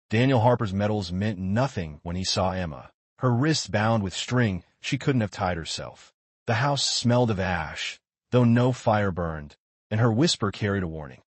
Daniel Harper's medals meant nothing when he saw Emma. Her wrists bound with string she couldn't have tied herself. The house smelled of ash, though no fire burned, and her whisper carried a warning.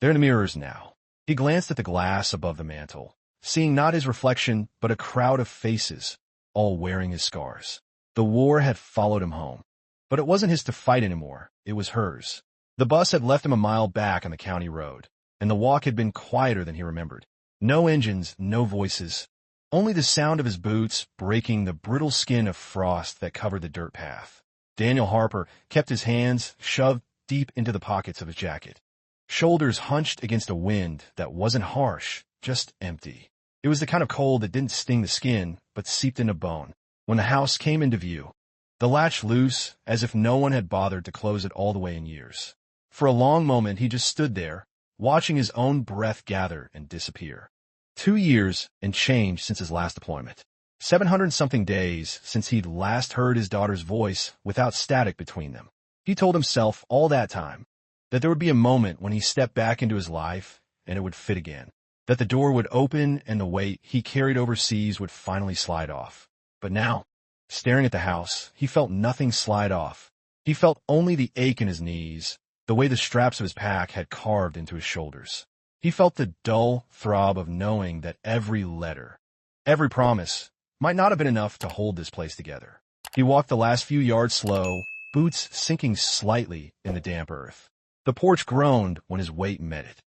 They're in the mirrors now. He glanced at the glass above the mantel, seeing not his reflection, but a crowd of faces, all wearing his scars. The war had followed him home. But it wasn't his to fight anymore, it was hers. The bus had left him a mile back on the county road, and the walk had been quieter than he remembered. No engines, no voices, only the sound of his boots breaking the brittle skin of frost that covered the dirt path. Daniel Harper kept his hands shoved deep into the pockets of his jacket, shoulders hunched against a wind that wasn't harsh, just empty. It was the kind of cold that didn't sting the skin, but seeped into bone. When the house came into view, the latch loose, as if no one had bothered to close it all the way in years. For a long moment he just stood there, watching his own breath gather and disappear. 2 years and change since his last deployment. 700-something days since he'd last heard his daughter's voice without static between them. He told himself all that time that there would be a moment when he stepped back into his life and it would fit again, that the door would open and the weight he carried overseas would finally slide off. But now, staring at the house, he felt nothing slide off. He felt only the ache in his knees, the way the straps of his pack had carved into his shoulders. He felt the dull throb of knowing that every letter, every promise, might not have been enough to hold this place together. He walked the last few yards slow, boots sinking slightly in the damp earth. The porch groaned when his weight met it.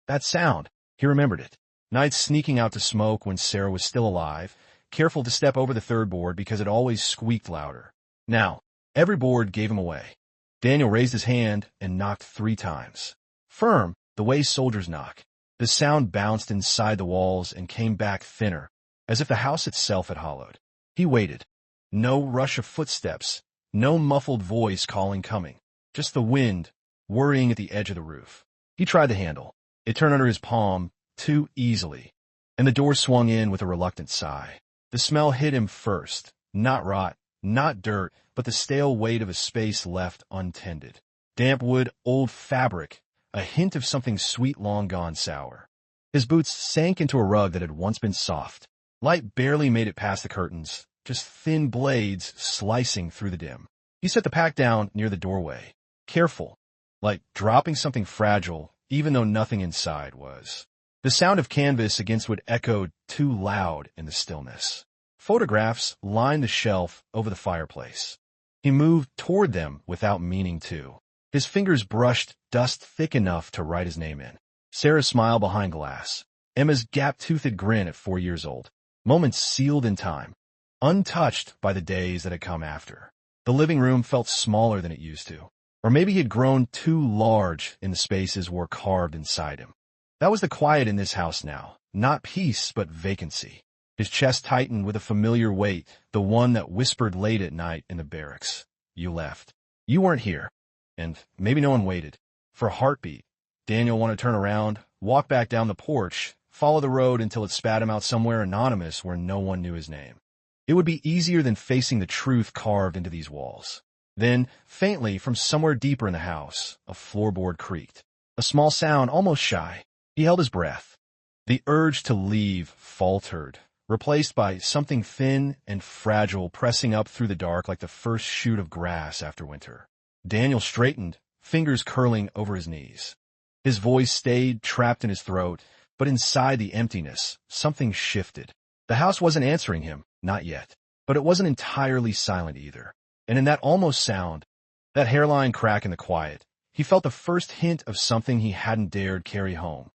That sound, he remembered it. Nights sneaking out to smoke when Sarah was still alive, careful to step over the third board because it always squeaked louder. Now, every board gave him away. Daniel raised his hand and knocked 3 times. Firm, the way soldiers knock. The sound bounced inside the walls and came back thinner, as if the house itself had hollowed. He waited. No rush of footsteps, no muffled voice calling coming, just the wind worrying at the edge of the roof. He tried the handle. It turned under his palm too easily, and the door swung in with a reluctant sigh. The smell hit him first, not rot, not dirt, but the stale weight of a space left untended. Damp wood, old fabric, a hint of something sweet long gone sour. His boots sank into a rug that had once been soft. Light barely made it past the curtains, just thin blades slicing through the dim. He set the pack down near the doorway, careful, like dropping something fragile, even though nothing inside was. The sound of canvas against wood echoed too loud in the stillness. Photographs lined the shelf over the fireplace. He moved toward them without meaning to. His fingers brushed dust thick enough to write his name in. Sarah's smile behind glass. Emma's gap-toothed grin at 4 years old. Moments sealed in time, untouched by the days that had come after. The living room felt smaller than it used to. Or maybe he had grown too large in the spaces were carved inside him. That was the quiet in this house now. Not peace, but vacancy. His chest tightened with a familiar weight, the one that whispered late at night in the barracks. You left. You weren't here. And maybe no one waited. For a heartbeat, Daniel wanted to turn around, walk back down the porch, follow the road until it spat him out somewhere anonymous where no one knew his name. It would be easier than facing the truth carved into these walls. Then, faintly, from somewhere deeper in the house, a floorboard creaked. A small sound, almost shy. He held his breath. The urge to leave faltered, replaced by something thin and fragile pressing up through the dark like the first shoot of grass after winter. Daniel straightened, fingers curling over his knees. His voice stayed trapped in his throat, but inside the emptiness, something shifted. The house wasn't answering him, not yet, but it wasn't entirely silent either. And in that almost sound, that hairline crack in the quiet, he felt the first hint of something he hadn't dared carry home.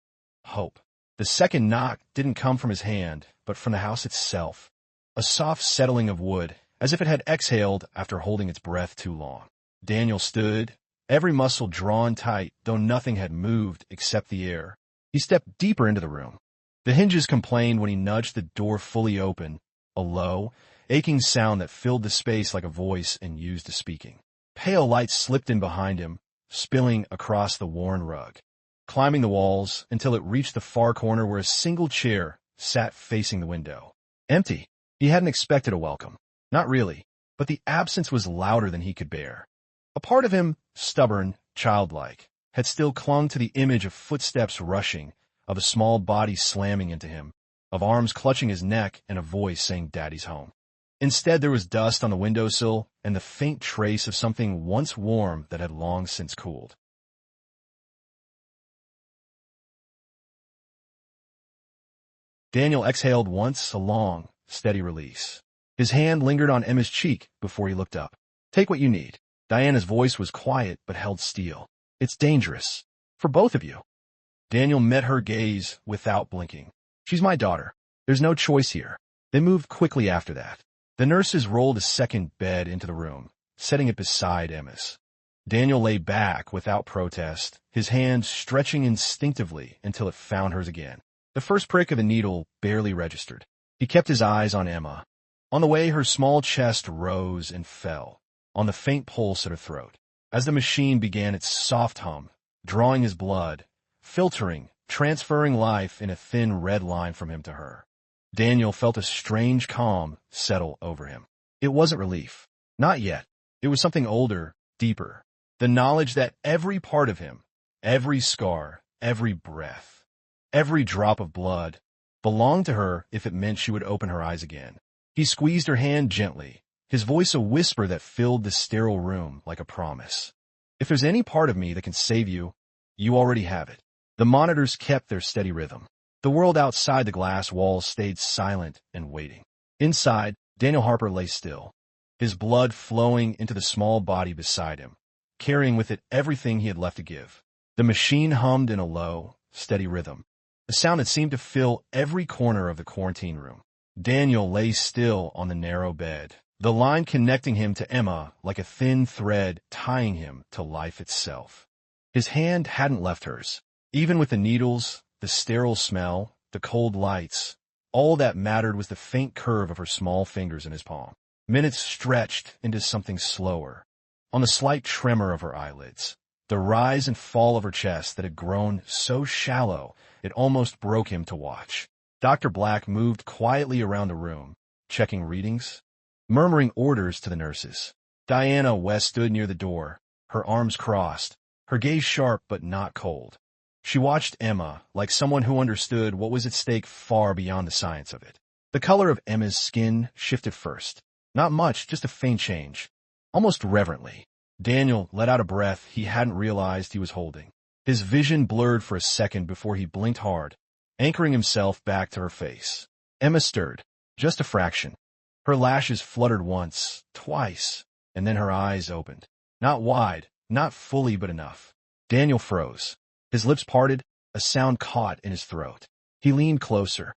Hope. The second knock didn't come from his hand, but from the house itself. A soft settling of wood, as if it had exhaled after holding its breath too long. Daniel stood, every muscle drawn tight, though nothing had moved except the air. He stepped deeper into the room. The hinges complained when he nudged the door fully open, a low, aching sound that filled the space like a voice and used to speaking. Pale light slipped in behind him, spilling across the worn rug, climbing the walls until it reached the far corner where a single chair sat facing the window. Empty. He hadn't expected a welcome. Not really, but the absence was louder than he could bear. A part of him, stubborn, childlike, had still clung to the image of footsteps rushing, of a small body slamming into him. of arms clutching his neck and a voice saying Daddy's home. Instead, there was dust on the windowsill and the faint trace of something once warm that had long since cooled. Daniel exhaled once, a long, steady release. His hand lingered on Emma's cheek before he looked up. Take what you need. Diana's voice was quiet but held steel. It's dangerous. For both of you. Daniel met her gaze without blinking. She's my daughter. There's no choice here. They moved quickly after that. The nurses rolled a second bed into the room, setting it beside Emma's. Daniel lay back without protest, his hand stretching instinctively until it found hers again. The first prick of the needle barely registered. He kept his eyes on Emma. On the way, her small chest rose and fell, on the faint pulse at her throat. As the machine began its soft hum, drawing his blood, filtering, transferring life in a thin red line from him to her. Daniel felt a strange calm settle over him. It wasn't relief. Not yet. It was something older, deeper. The knowledge that every part of him, every scar, every breath, every drop of blood, belonged to her if it meant she would open her eyes again. He squeezed her hand gently, his voice a whisper that filled the sterile room like a promise. If there's any part of me that can save you, you already have it. The monitors kept their steady rhythm. The world outside the glass walls stayed silent and waiting. Inside, Daniel Harper lay still, his blood flowing into the small body beside him, carrying with it everything he had left to give. The machine hummed in a low, steady rhythm, a sound that seemed to fill every corner of the quarantine room. Daniel lay still on the narrow bed, the line connecting him to Emma like a thin thread tying him to life itself. His hand hadn't left hers. Even with the needles, the sterile smell, the cold lights, all that mattered was the faint curve of her small fingers in his palm. Minutes stretched into something slower, on the slight tremor of her eyelids, the rise and fall of her chest that had grown so shallow it almost broke him to watch. Dr. Black moved quietly around the room, checking readings, murmuring orders to the nurses. Diana West stood near the door, her arms crossed, her gaze sharp but not cold. She watched Emma like someone who understood what was at stake far beyond the science of it. The color of Emma's skin shifted first. Not much, just a faint change. Almost reverently, Daniel let out a breath he hadn't realized he was holding. His vision blurred for a second before he blinked hard, anchoring himself back to her face. Emma stirred, just a fraction. Her lashes fluttered once, twice, and then her eyes opened. Not wide, not fully, but enough. Daniel froze. His lips parted, a sound caught in his throat. He leaned closer,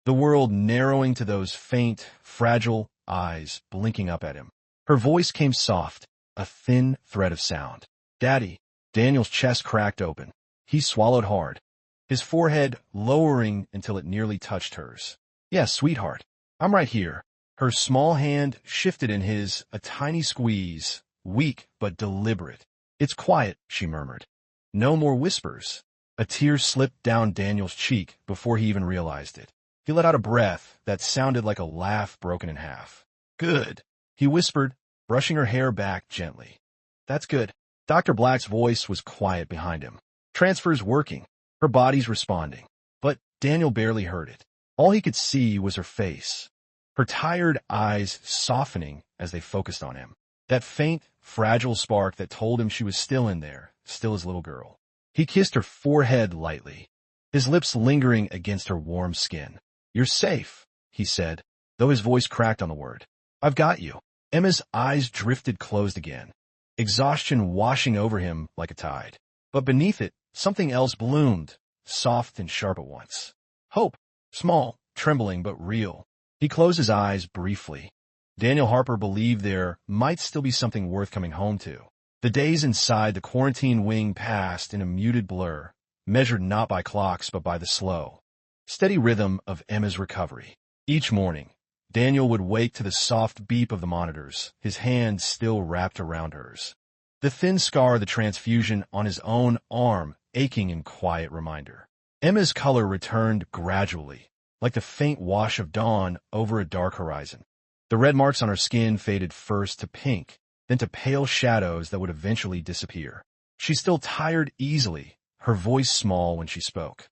the world narrowing to those faint, fragile eyes blinking up at him. Her voice came soft, a thin thread of sound. Daddy. Daniel's chest cracked open. He swallowed hard, his forehead lowering until it nearly touched hers. Yes, sweetheart. I'm right here. Her small hand shifted in his, a tiny squeeze, weak but deliberate. It's quiet, she murmured. No more whispers. A tear slipped down Daniel's cheek before he even realized it. He let out a breath that sounded like a laugh broken in half. Good, he whispered, brushing her hair back gently. That's good. Dr. Black's voice was quiet behind him. Transfer's working. Her body's responding. But Daniel barely heard it. All he could see was her face, her tired eyes softening as they focused on him. That faint, fragile spark that told him she was still in there, still his little girl. He kissed her forehead lightly, his lips lingering against her warm skin. You're safe, he said, though his voice cracked on the word. I've got you. Emma's eyes drifted closed again, exhaustion washing over him like a tide. But beneath it, something else bloomed, soft and sharp at once. Hope, small, trembling but real. He closed his eyes briefly. Daniel Harper believed there might still be something worth coming home to. The days inside the quarantine wing passed in a muted blur, measured not by clocks but by the slow, steady rhythm of Emma's recovery. Each morning, Daniel would wake to the soft beep of the monitors, his hand still wrapped around hers. The thin scar of the transfusion on his own arm aching in quiet reminder. Emma's color returned gradually, like the faint wash of dawn over a dark horizon. The red marks on her skin faded first to pink, then to pale shadows that would eventually disappear. She still tired easily, her voice small when she spoke.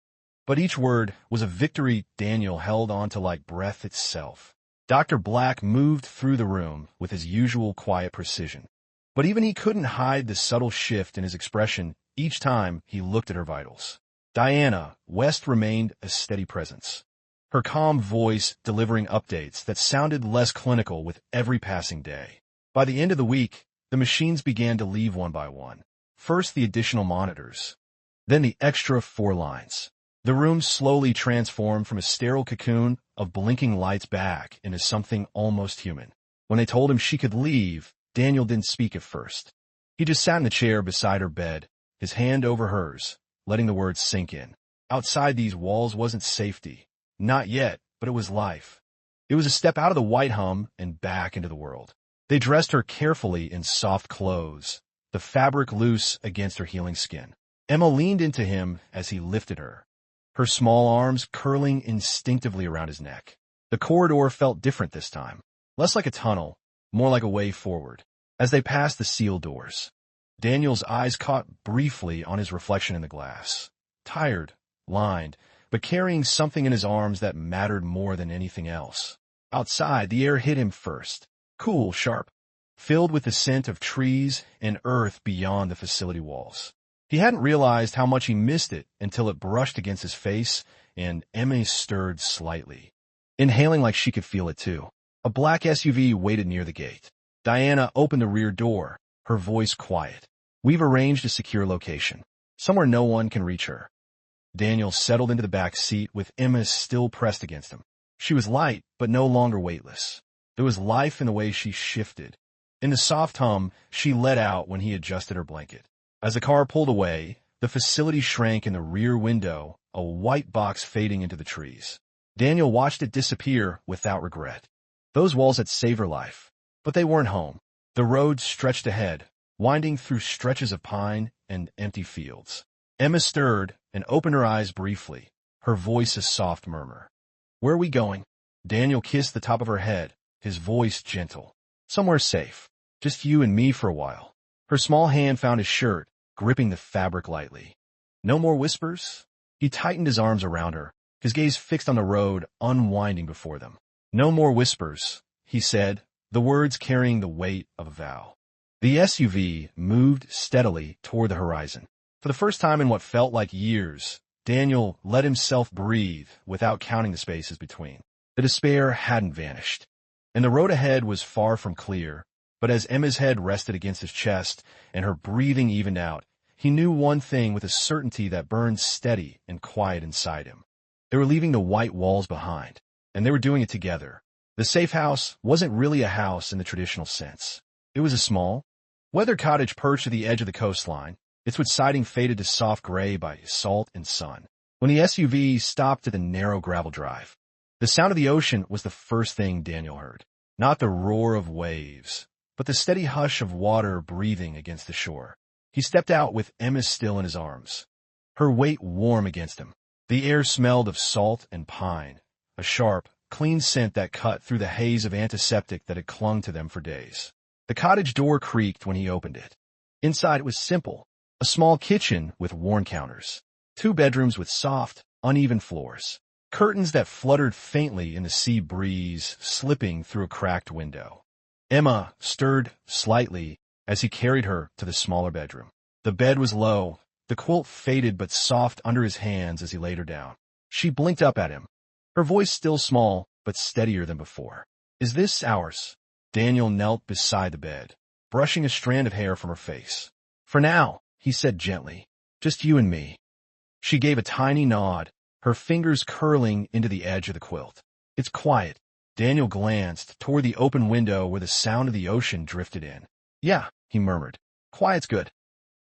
But each word was a victory Daniel held on to like breath itself. Dr. Black moved through the room with his usual quiet precision. But even he couldn't hide the subtle shift in his expression each time he looked at her vitals. Diana West remained a steady presence, her calm voice delivering updates that sounded less clinical with every passing day. By the end of the week, the machines began to leave one by one. First the additional monitors, then the extra 4 lines. The room slowly transformed from a sterile cocoon of blinking lights back into something almost human. When they told him she could leave, Daniel didn't speak at first. He just sat in the chair beside her bed, his hand over hers, letting the words sink in. Outside these walls wasn't safety. Not yet, but it was life. It was a step out of the white hum and back into the world. They dressed her carefully in soft clothes, the fabric loose against her healing skin. Emma leaned into him as he lifted her, her small arms curling instinctively around his neck. The corridor felt different this time, less like a tunnel, more like a way forward. As they passed the sealed doors, Daniel's eyes caught briefly on his reflection in the glass. Tired, lined, but carrying something in his arms that mattered more than anything else. Outside, the air hit him first, cool, sharp, filled with the scent of trees and earth beyond the facility walls. He hadn't realized how much he missed it until it brushed against his face, and Emma stirred slightly, inhaling like she could feel it too. A black SUV waited near the gate. Diana opened the rear door, her voice quiet. "We've arranged a secure location, somewhere no one can reach her." Daniel settled into the back seat with Emma still pressed against him. She was light, but no longer weightless. There was life in the way she shifted. In the soft hum, she let out when he adjusted her blanket. As the car pulled away, the facility shrank in the rear window, a white box fading into the trees. Daniel watched it disappear without regret. Those walls had saved her life, but they weren't home. The road stretched ahead, winding through stretches of pine and empty fields. Emma stirred and opened her eyes briefly, her voice a soft murmur. "Where are we going?" Daniel kissed the top of her head, his voice gentle. "Somewhere safe. Just you and me for a while." Her small hand found his shirt, gripping the fabric lightly. "No more whispers?" He tightened his arms around her, his gaze fixed on the road unwinding before them. "No more whispers," he said, the words carrying the weight of a vow. The SUV moved steadily toward the horizon. For the first time in what felt like years, Daniel let himself breathe without counting the spaces between. The despair hadn't vanished, and the road ahead was far from clear. But as Emma's head rested against his chest and her breathing evened out, he knew one thing with a certainty that burned steady and quiet inside him. They were leaving the white walls behind, and they were doing it together. The safe house wasn't really a house in the traditional sense. It was a small, weathered cottage perched at the edge of the coastline, its wood siding faded to soft gray by salt and sun. When the SUV stopped at the narrow gravel drive, the sound of the ocean was the first thing Daniel heard. Not the roar of waves, but the steady hush of water breathing against the shore. He stepped out with Emma still in his arms, her weight warm against him. The air smelled of salt and pine, a sharp, clean scent that cut through the haze of antiseptic that had clung to them for days. The cottage door creaked when he opened it. Inside it was simple, a small kitchen with worn counters, 2 bedrooms with soft, uneven floors, curtains that fluttered faintly in the sea breeze slipping through a cracked window. Emma stirred slightly as he carried her to the smaller bedroom. The bed was low, the quilt faded but soft under his hands as he laid her down. She blinked up at him, her voice still small but steadier than before. "Is this ours?" Daniel knelt beside the bed, brushing a strand of hair from her face. "For now," he said gently, "just you and me." She gave a tiny nod, her fingers curling into the edge of the quilt. "It's quiet." Daniel glanced toward the open window where the sound of the ocean drifted in. "Yeah," he murmured. "Quiet's good."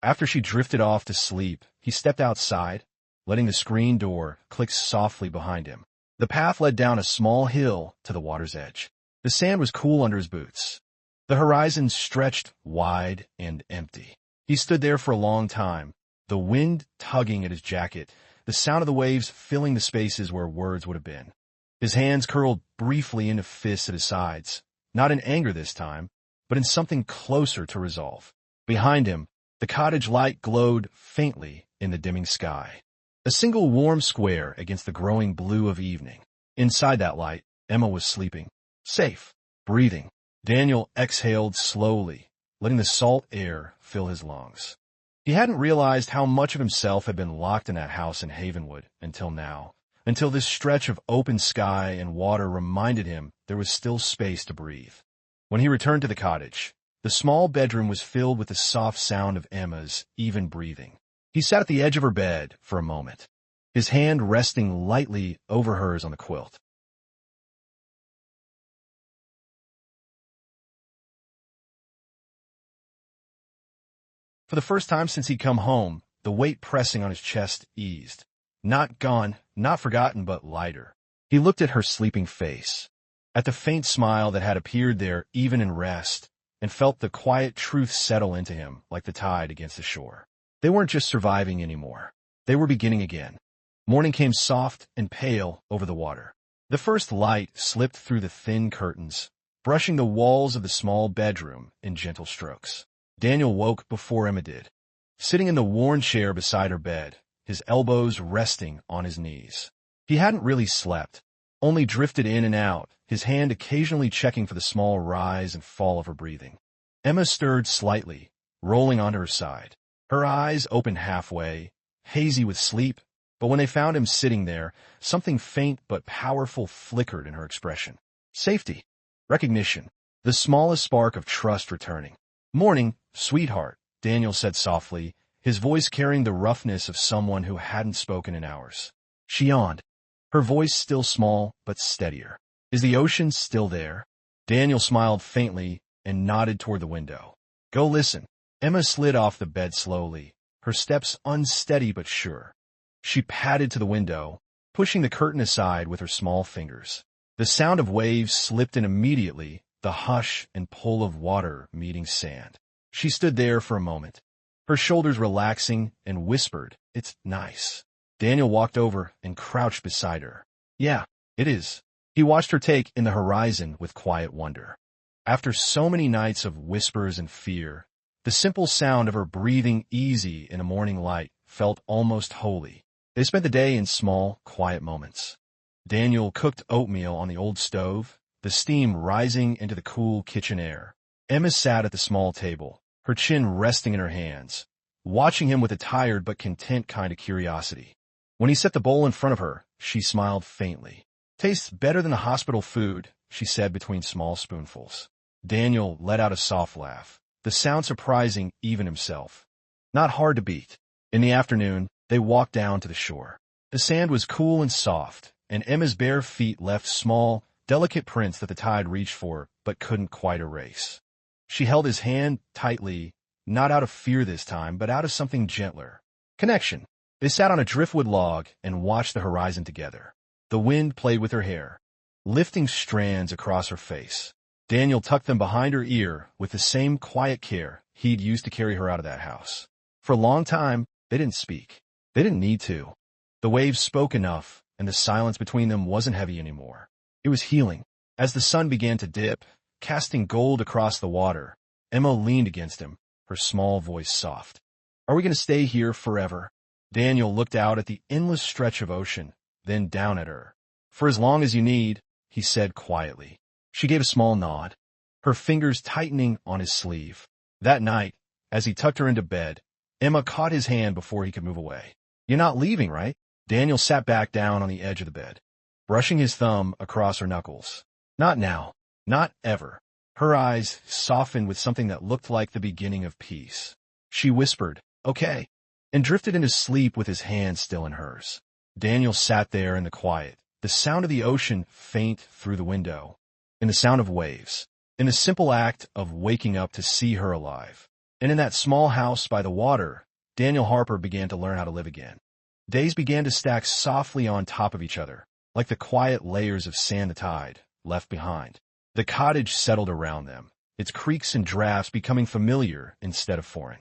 After she drifted off to sleep, he stepped outside, letting the screen door click softly behind him. The path led down a small hill to the water's edge. The sand was cool under his boots. The horizon stretched wide and empty. He stood there for a long time, the wind tugging at his jacket, the sound of the waves filling the spaces where words would have been. His hands curled briefly into fists at his sides, not in anger this time, but in something closer to resolve. Behind him, the cottage light glowed faintly in the dimming sky. A single warm square against the growing blue of evening. Inside that light, Emma was sleeping. Safe. Breathing. Daniel exhaled slowly, letting the salt air fill his lungs. He hadn't realized how much of himself had been locked in that house in Havenwood until now, until this stretch of open sky and water reminded him there was still space to breathe. When he returned to the cottage, the small bedroom was filled with the soft sound of Emma's even breathing. He sat at the edge of her bed for a moment, his hand resting lightly over hers on the quilt. For the first time since he'd come home, the weight pressing on his chest eased. Not gone, not forgotten, but lighter. He looked at her sleeping face, at the faint smile that had appeared there even in rest, and felt the quiet truth settle into him like the tide against the shore. They weren't just surviving anymore. They were beginning again. Morning came soft and pale over the water. The first light slipped through the thin curtains, brushing the walls of the small bedroom in gentle strokes. Daniel woke before Emma did, sitting in the worn chair beside her bed, his elbows resting on his knees. He hadn't really slept, only drifted in and out, his hand occasionally checking for the small rise and fall of her breathing. Emma stirred slightly, rolling onto her side. Her eyes opened halfway, hazy with sleep, but when they found him sitting there, something faint but powerful flickered in her expression. Safety. Recognition. The smallest spark of trust returning. "Morning, sweetheart," Daniel said softly, his voice carrying the roughness of someone who hadn't spoken in hours. She yawned, her voice still small but steadier. "Is the ocean still there?" Daniel smiled faintly and nodded toward the window. "Go listen." Emma slid off the bed slowly, her steps unsteady but sure. She padded to the window, pushing the curtain aside with her small fingers. The sound of waves slipped in immediately, the hush and pull of water meeting sand. She stood there for a moment, her shoulders relaxing, and whispered, "It's nice." Daniel walked over and crouched beside her. "Yeah, it is." He watched her take in the horizon with quiet wonder. After so many nights of whispers and fear, the simple sound of her breathing easy in a morning light felt almost holy. They spent the day in small, quiet moments. Daniel cooked oatmeal on the old stove, the steam rising into the cool kitchen air. Emma sat at the small table, her chin resting in her hands, watching him with a tired but content kind of curiosity. When he set the bowl in front of her, she smiled faintly. "Tastes better than the hospital food," she said between small spoonfuls. Daniel let out a soft laugh, the sound surprising even himself. Not hard to beat. In the afternoon, they walked down to the shore. The sand was cool and soft, and Emma's bare feet left small, delicate prints that the tide reached for but couldn't quite erase. She held his hand tightly, not out of fear this time, but out of something gentler. Connection. They sat on a driftwood log and watched the horizon together. The wind played with her hair, lifting strands across her face. Daniel tucked them behind her ear with the same quiet care he'd used to carry her out of that house. For a long time, they didn't speak. They didn't need to. The waves spoke enough, and the silence between them wasn't heavy anymore. It was healing. As the sun began to dip, casting gold across the water, Emma leaned against him, her small voice soft. "Are we going to stay here forever?" Daniel looked out at the endless stretch of ocean, then down at her. "For as long as you need," he said quietly. She gave a small nod, her fingers tightening on his sleeve. That night, as he tucked her into bed, Emma caught his hand before he could move away. "You're not leaving, right?" Daniel sat back down on the edge of the bed, brushing his thumb across her knuckles. "Not now. Not ever." Her eyes softened with something that looked like the beginning of peace. She whispered, "Okay," and drifted into sleep with his hand still in hers. Daniel sat there in the quiet, the sound of the ocean faint through the window, in the sound of waves, in the simple act of waking up to see her alive. And in that small house by the water, Daniel Harper began to learn how to live again. Days began to stack softly on top of each other, like the quiet layers of sand the tide left behind. The cottage settled around them, its creaks and drafts becoming familiar instead of foreign.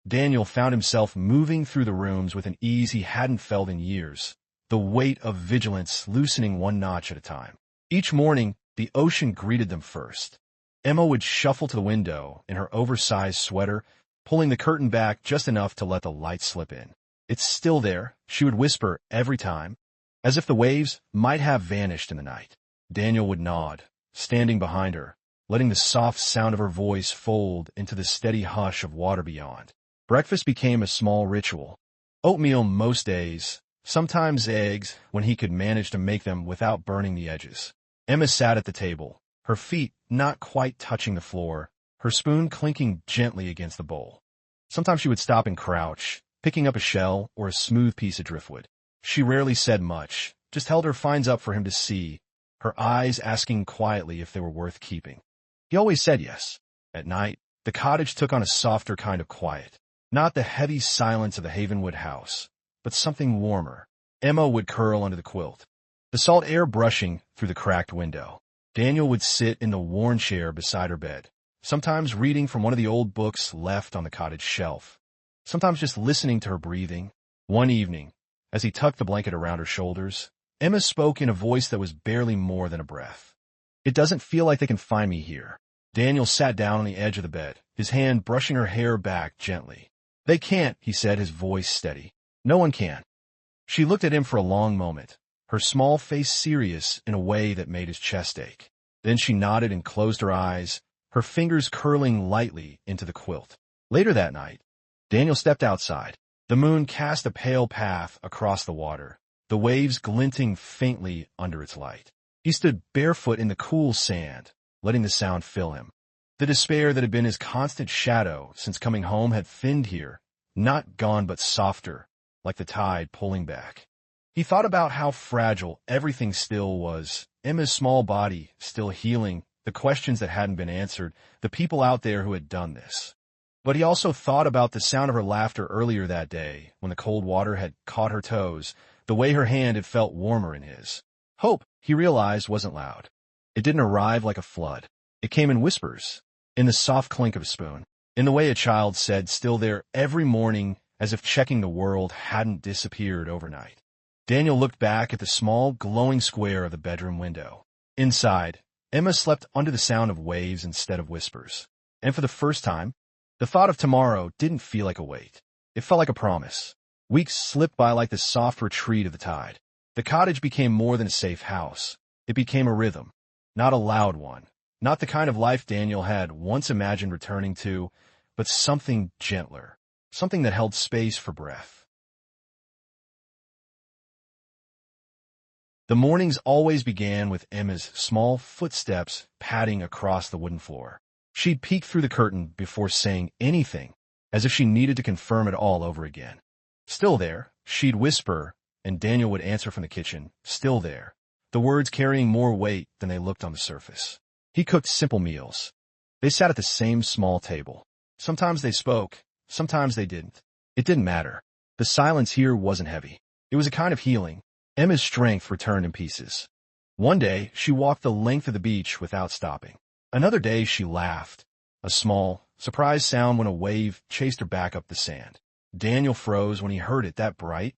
Daniel found himself moving through the rooms with an ease he hadn't felt in years, the weight of vigilance loosening one notch at a time. Each morning, the ocean greeted them first. Emma would shuffle to the window in her oversized sweater, pulling the curtain back just enough to let the light slip in. "It's still there," she would whisper every time, as if the waves might have vanished in the night. Daniel would nod, standing behind her, letting the soft sound of her voice fold into the steady hush of water beyond. Breakfast became a small ritual. Oatmeal most days, sometimes eggs when he could manage to make them without burning the edges. Emma sat at the table, her feet not quite touching the floor, her spoon clinking gently against the bowl. Sometimes she would stop and crouch, picking up a shell or a smooth piece of driftwood. She rarely said much, just held her finds up for him to see, her eyes asking quietly if they were worth keeping. He always said yes. At night, the cottage took on a softer kind of quiet. Not the heavy silence of the Havenwood house, but something warmer. Emma would curl under the quilt, the salt air brushing through the cracked window. Daniel would sit in the worn chair beside her bed, sometimes reading from one of the old books left on the cottage shelf, sometimes just listening to her breathing. One evening, as he tucked the blanket around her shoulders, Emma spoke in a voice that was barely more than a breath. "It doesn't feel like they can find me here." Daniel sat down on the edge of the bed, his hand brushing her hair back gently. "They can't," he said, his voice steady. "No one can." She looked at him for a long moment, her small face serious in a way that made his chest ache. Then she nodded and closed her eyes, her fingers curling lightly into the quilt. Later that night, Daniel stepped outside. The moon cast a pale path across the water, the waves glinting faintly under its light. He stood barefoot in the cool sand, letting the sound fill him. The despair that had been his constant shadow since coming home had thinned here, not gone but softer, like the tide pulling back. He thought about how fragile everything still was, Emma's small body still healing, the questions that hadn't been answered, the people out there who had done this. But he also thought about the sound of her laughter earlier that day, when the cold water had caught her toes, the way her hand had felt warmer in his. Hope, he realized, wasn't loud. It didn't arrive like a flood. It came in whispers, in the soft clink of a spoon, in the way a child said, still there every morning, as if checking the world hadn't disappeared overnight. Daniel looked back at the small, glowing square of the bedroom window. Inside, Emma slept under the sound of waves instead of whispers. And for the first time, the thought of tomorrow didn't feel like a weight. It felt like a promise. Weeks slipped by like the soft retreat of the tide. The cottage became more than a safe house. It became a rhythm, not a loud one, not the kind of life Daniel had once imagined returning to, but something gentler, something that held space for breath. The mornings always began with Emma's small footsteps padding across the wooden floor. She'd peek through the curtain before saying anything, as if she needed to confirm it all over again. "Still there," she'd whisper, and Daniel would answer from the kitchen, "Still there," the words carrying more weight than they looked on the surface. He cooked simple meals. They sat at the same small table. Sometimes they spoke, sometimes they didn't. It didn't matter. The silence here wasn't heavy. It was a kind of healing. Emma's strength returned in pieces. One day, she walked the length of the beach without stopping. Another day, she laughed, a small, surprised sound when a wave chased her back up the sand. Daniel froze when he heard it, that bright,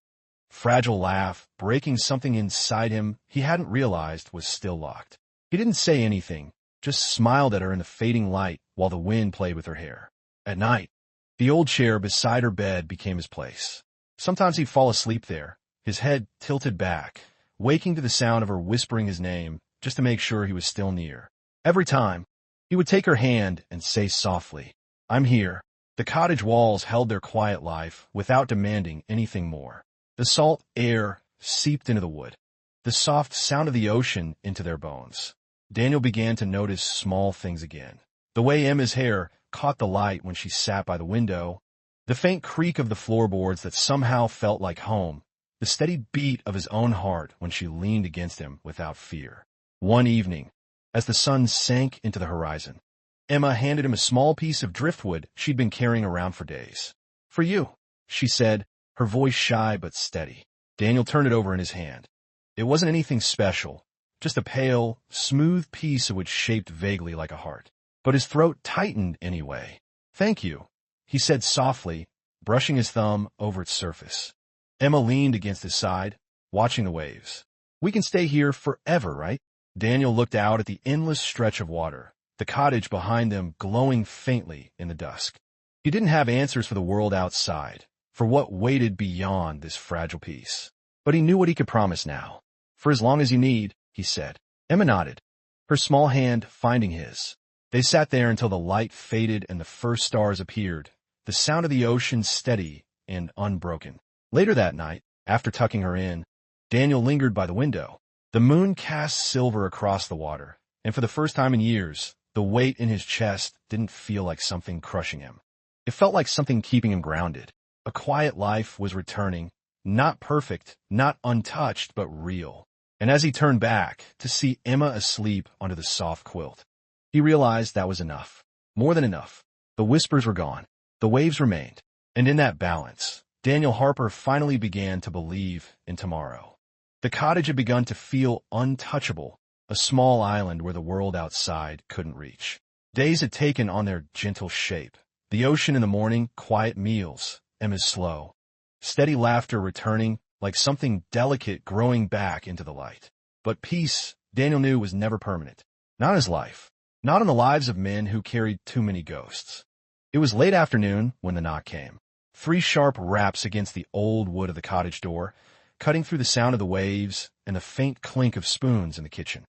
fragile laugh, breaking something inside him he hadn't realized was still locked. He didn't say anything, just smiled at her in the fading light while the wind played with her hair. At night, the old chair beside her bed became his place. Sometimes he'd fall asleep there, his head tilted back, waking to the sound of her whispering his name just to make sure he was still near. Every time, he would take her hand and say softly, "I'm here." The cottage walls held their quiet life without demanding anything more. The salt air seeped into the wood, the soft sound of the ocean into their bones. Daniel began to notice small things again. The way Emma's hair caught the light when she sat by the window, the faint creak of the floorboards that somehow felt like home, the steady beat of his own heart when she leaned against him without fear. One evening, as the sun sank into the horizon, Emma handed him a small piece of driftwood she'd been carrying around for days. "For you," she said, her voice shy but steady. Daniel turned it over in his hand. It wasn't anything special, just a pale, smooth piece of wood shaped vaguely like a heart. But his throat tightened anyway. "Thank you," he said softly, brushing his thumb over its surface. Emma leaned against his side, watching the waves. "We can stay here forever, right?" Daniel looked out at the endless stretch of water, the cottage behind them glowing faintly in the dusk. He didn't have answers for the world outside, for what waited beyond this fragile peace. But he knew what he could promise now. "For as long as you need," he said. Emma nodded, her small hand finding his. They sat there until the light faded and the first stars appeared, the sound of the ocean steady and unbroken. Later that night, after tucking her in, Daniel lingered by the window. The moon cast silver across the water, and for the first time in years, the weight in his chest didn't feel like something crushing him. It felt like something keeping him grounded. A quiet life was returning, not perfect, not untouched, but real. And as he turned back to see Emma asleep under the soft quilt, he realized that was enough. More than enough. The whispers were gone. The waves remained. And in that balance, Daniel Harper finally began to believe in tomorrow. The cottage had begun to feel untouchable, a small island where the world outside couldn't reach. Days had taken on their gentle shape. The ocean in the morning, quiet meals, Emma's slow, steady laughter returning like something delicate growing back into the light. But peace, Daniel knew, was never permanent. Not in his life. Not in the lives of men who carried too many ghosts. It was late afternoon when the knock came. 3 sharp raps against the old wood of the cottage door, cutting through the sound of the waves and the faint clink of spoons in the kitchen.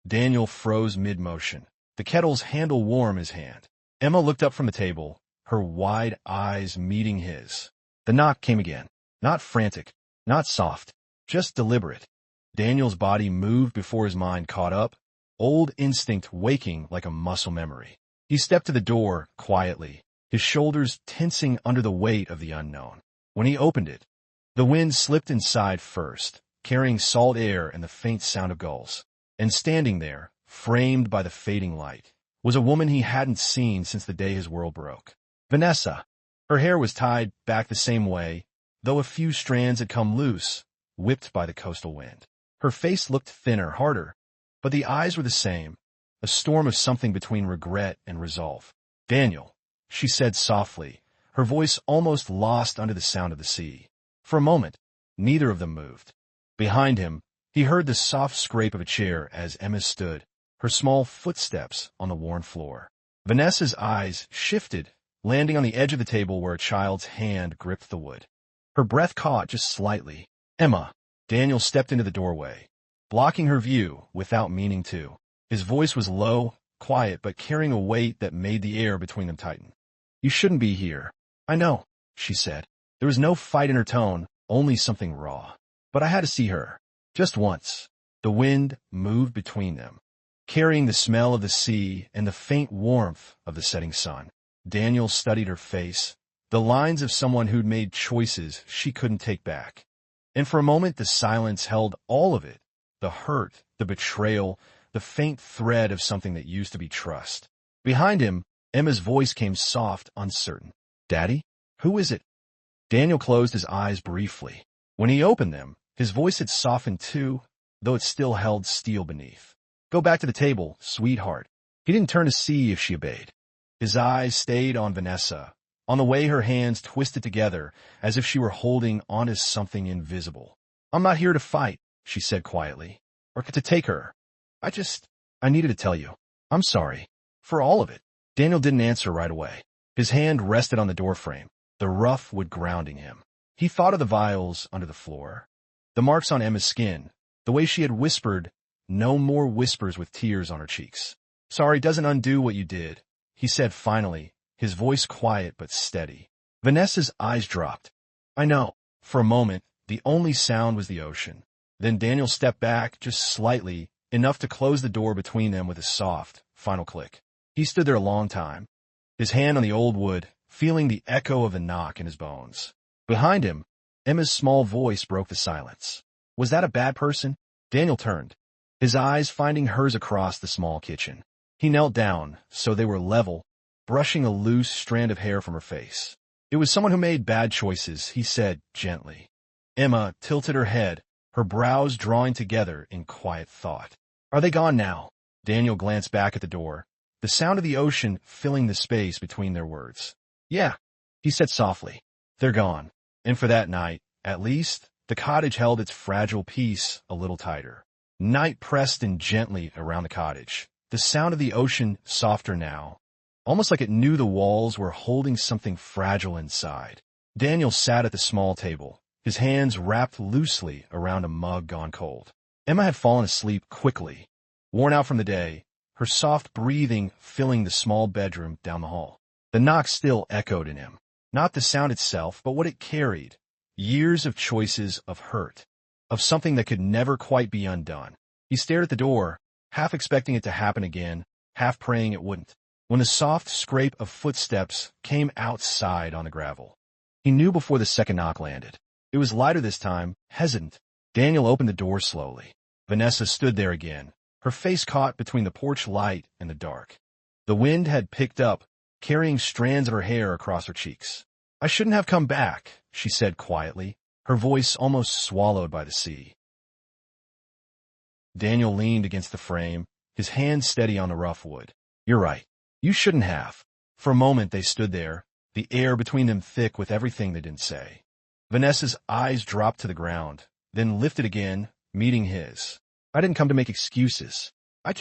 Daniel froze mid-motion, the kettle's handle warm his hand. Emma looked up from the table, her wide eyes meeting his. The knock came again. Not frantic, not soft, just deliberate. Daniel's body moved before his mind caught up, old instinct waking like a muscle memory. He stepped to the door quietly, his shoulders tensing under the weight of the unknown. When he opened it, the wind slipped inside first, carrying salt air and the faint sound of gulls. And standing there, framed by the fading light, was a woman he hadn't seen since the day his world broke. Vanessa. Her hair was tied back the same way, though a few strands had come loose, whipped by the coastal wind. Her face looked thinner, harder, but the eyes were the same, a storm of something between regret and resolve. "Daniel," she said softly, her voice almost lost under the sound of the sea. For a moment, neither of them moved. Behind him, he heard the soft scrape of a chair as Emma stood, her small footsteps on the worn floor. Vanessa's eyes shifted, landing on the edge of the table where a child's hand gripped the wood. Her breath caught just slightly. "Emma." Daniel stepped into the doorway, blocking her view without meaning to. His voice was low, quiet, but carrying a weight that made the air between them tighten. "You shouldn't be here." "I know," she said. There was no fight in her tone, only something raw. "But I had to see her. Just once." The wind moved between them, carrying the smell of the sea and the faint warmth of the setting sun. Daniel studied her face, the lines of someone who'd made choices she couldn't take back. And for a moment the silence held all of it, the hurt, the betrayal, the faint thread of something that used to be trust. Behind him, Emma's voice came soft, uncertain. "Daddy? Who is it?" Daniel closed his eyes briefly. When he opened them, his voice had softened too, though it still held steel beneath. "Go back to the table, sweetheart." He didn't turn to see if she obeyed. His eyes stayed on Vanessa, on the way her hands twisted together as if she were holding onto something invisible. "I'm not here to fight," she said quietly, "or to take her. I needed to tell you. I'm sorry. For all of it." Daniel didn't answer right away. His hand rested on the doorframe, the rough wood grounding him. He thought of the vials under the floor, the marks on Emma's skin, the way she had whispered, no more whispers with tears on her cheeks. "Sorry doesn't undo what you did," he said finally, his voice quiet but steady. Vanessa's eyes dropped. "I know." For a moment, the only sound was the ocean. Then Daniel stepped back just slightly, enough to close the door between them with a soft, final click. He stood there a long time, his hand on the old wood, feeling the echo of the knock in his bones. Behind him, Emma's small voice broke the silence. "Was that a bad person?" Daniel turned, his eyes finding hers across the small kitchen. He knelt down, so they were level, brushing a loose strand of hair from her face. "It was someone who made bad choices," he said gently. Emma tilted her head, her brows drawing together in quiet thought. "Are they gone now?" Daniel glanced back at the door, the sound of the ocean filling the space between their words. "Yeah," he said softly. "They're gone." And for that night, at least, the cottage held its fragile peace a little tighter. Night pressed in gently around the cottage, the sound of the ocean softer now, almost like it knew the walls were holding something fragile inside. Daniel sat at the small table, his hands wrapped loosely around a mug gone cold. Emma had fallen asleep quickly, worn out from the day, her soft breathing filling the small bedroom down the hall. The knock still echoed in him, not the sound itself, but what it carried. Years of choices of hurt, of something that could never quite be undone. He stared at the door, half expecting it to happen again, half praying it wouldn't, when the soft scrape of footsteps came outside on the gravel. He knew before the second knock landed. It was lighter this time, hesitant. Daniel opened the door slowly. Vanessa stood there again, her face caught between the porch light and the dark. The wind had picked up, carrying strands of her hair across her cheeks. "I shouldn't have come back," she said quietly, her voice almost swallowed by the sea. Daniel leaned against the frame, his hand steady on the rough wood. "You're right. You shouldn't have." For a moment they stood there, the air between them thick with everything they didn't say. Vanessa's eyes dropped to the ground, then lifted again, meeting his. "I didn't come to make excuses. I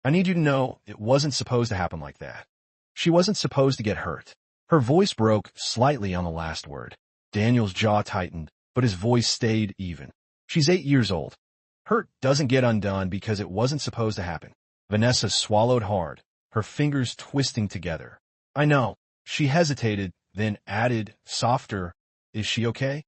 need you to know it wasn't supposed to happen like that. She wasn't supposed to get hurt." Her voice broke slightly on the last word. Daniel's jaw tightened, but his voice stayed even. "She's 8 years old. Hurt doesn't get undone because it wasn't supposed to happen." Vanessa swallowed hard, her fingers twisting together. "I know." She hesitated, then added, softer, "Is she okay?"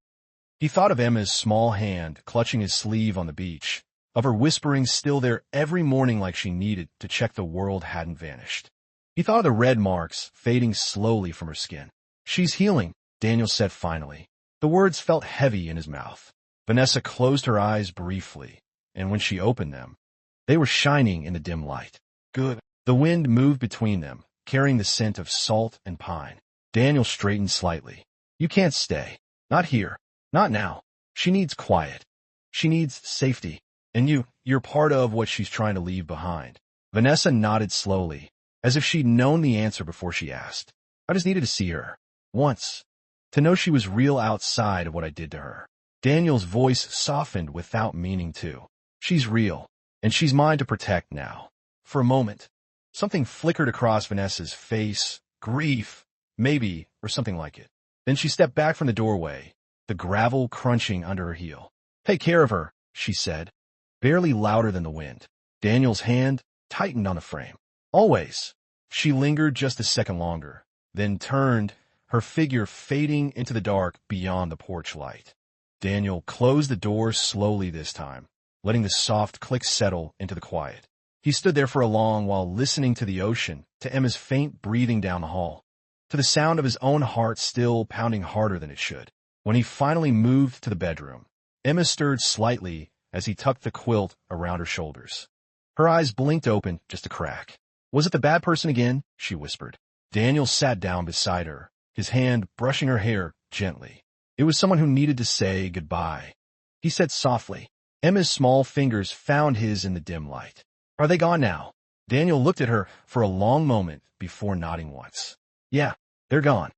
He thought of Emma's small hand clutching his sleeve on the beach, of her whispering still there every morning like she needed to check the world hadn't vanished. He thought of the red marks fading slowly from her skin. "She's healing," Daniel said finally. The words felt heavy in his mouth. Vanessa closed her eyes briefly, and when she opened them, they were shining in the dim light. "Good." The wind moved between them, carrying the scent of salt and pine. Daniel straightened slightly. "You can't stay. Not here. Not now. She needs quiet. She needs safety. And you're part of what she's trying to leave behind." Vanessa nodded slowly, as if she'd known the answer before she asked. "I just needed to see her. Once. To know she was real outside of what I did to her." Daniel's voice softened without meaning to. "She's real, and she's mine to protect now." For a moment, something flickered across Vanessa's face, grief, maybe, or something like it. Then she stepped back from the doorway, the gravel crunching under her heel. "Take care of her," she said, barely louder than the wind. Daniel's hand tightened on the frame. "Always." She lingered just a second longer, then turned, her figure fading into the dark beyond the porch light. Daniel closed the door slowly this time, letting the soft click settle into the quiet. He stood there for a long while listening to the ocean, to Emma's faint breathing down the hall, to the sound of his own heart still pounding harder than it should. When he finally moved to the bedroom, Emma stirred slightly as he tucked the quilt around her shoulders. Her eyes blinked open just a crack. "Was it the bad person again?" she whispered. Daniel sat down beside her, his hand brushing her hair gently. "It was someone who needed to say goodbye," he said softly. Emma's small fingers found his in the dim light. "Are they gone now?" Daniel looked at her for a long moment before nodding once. "Yeah, they're gone."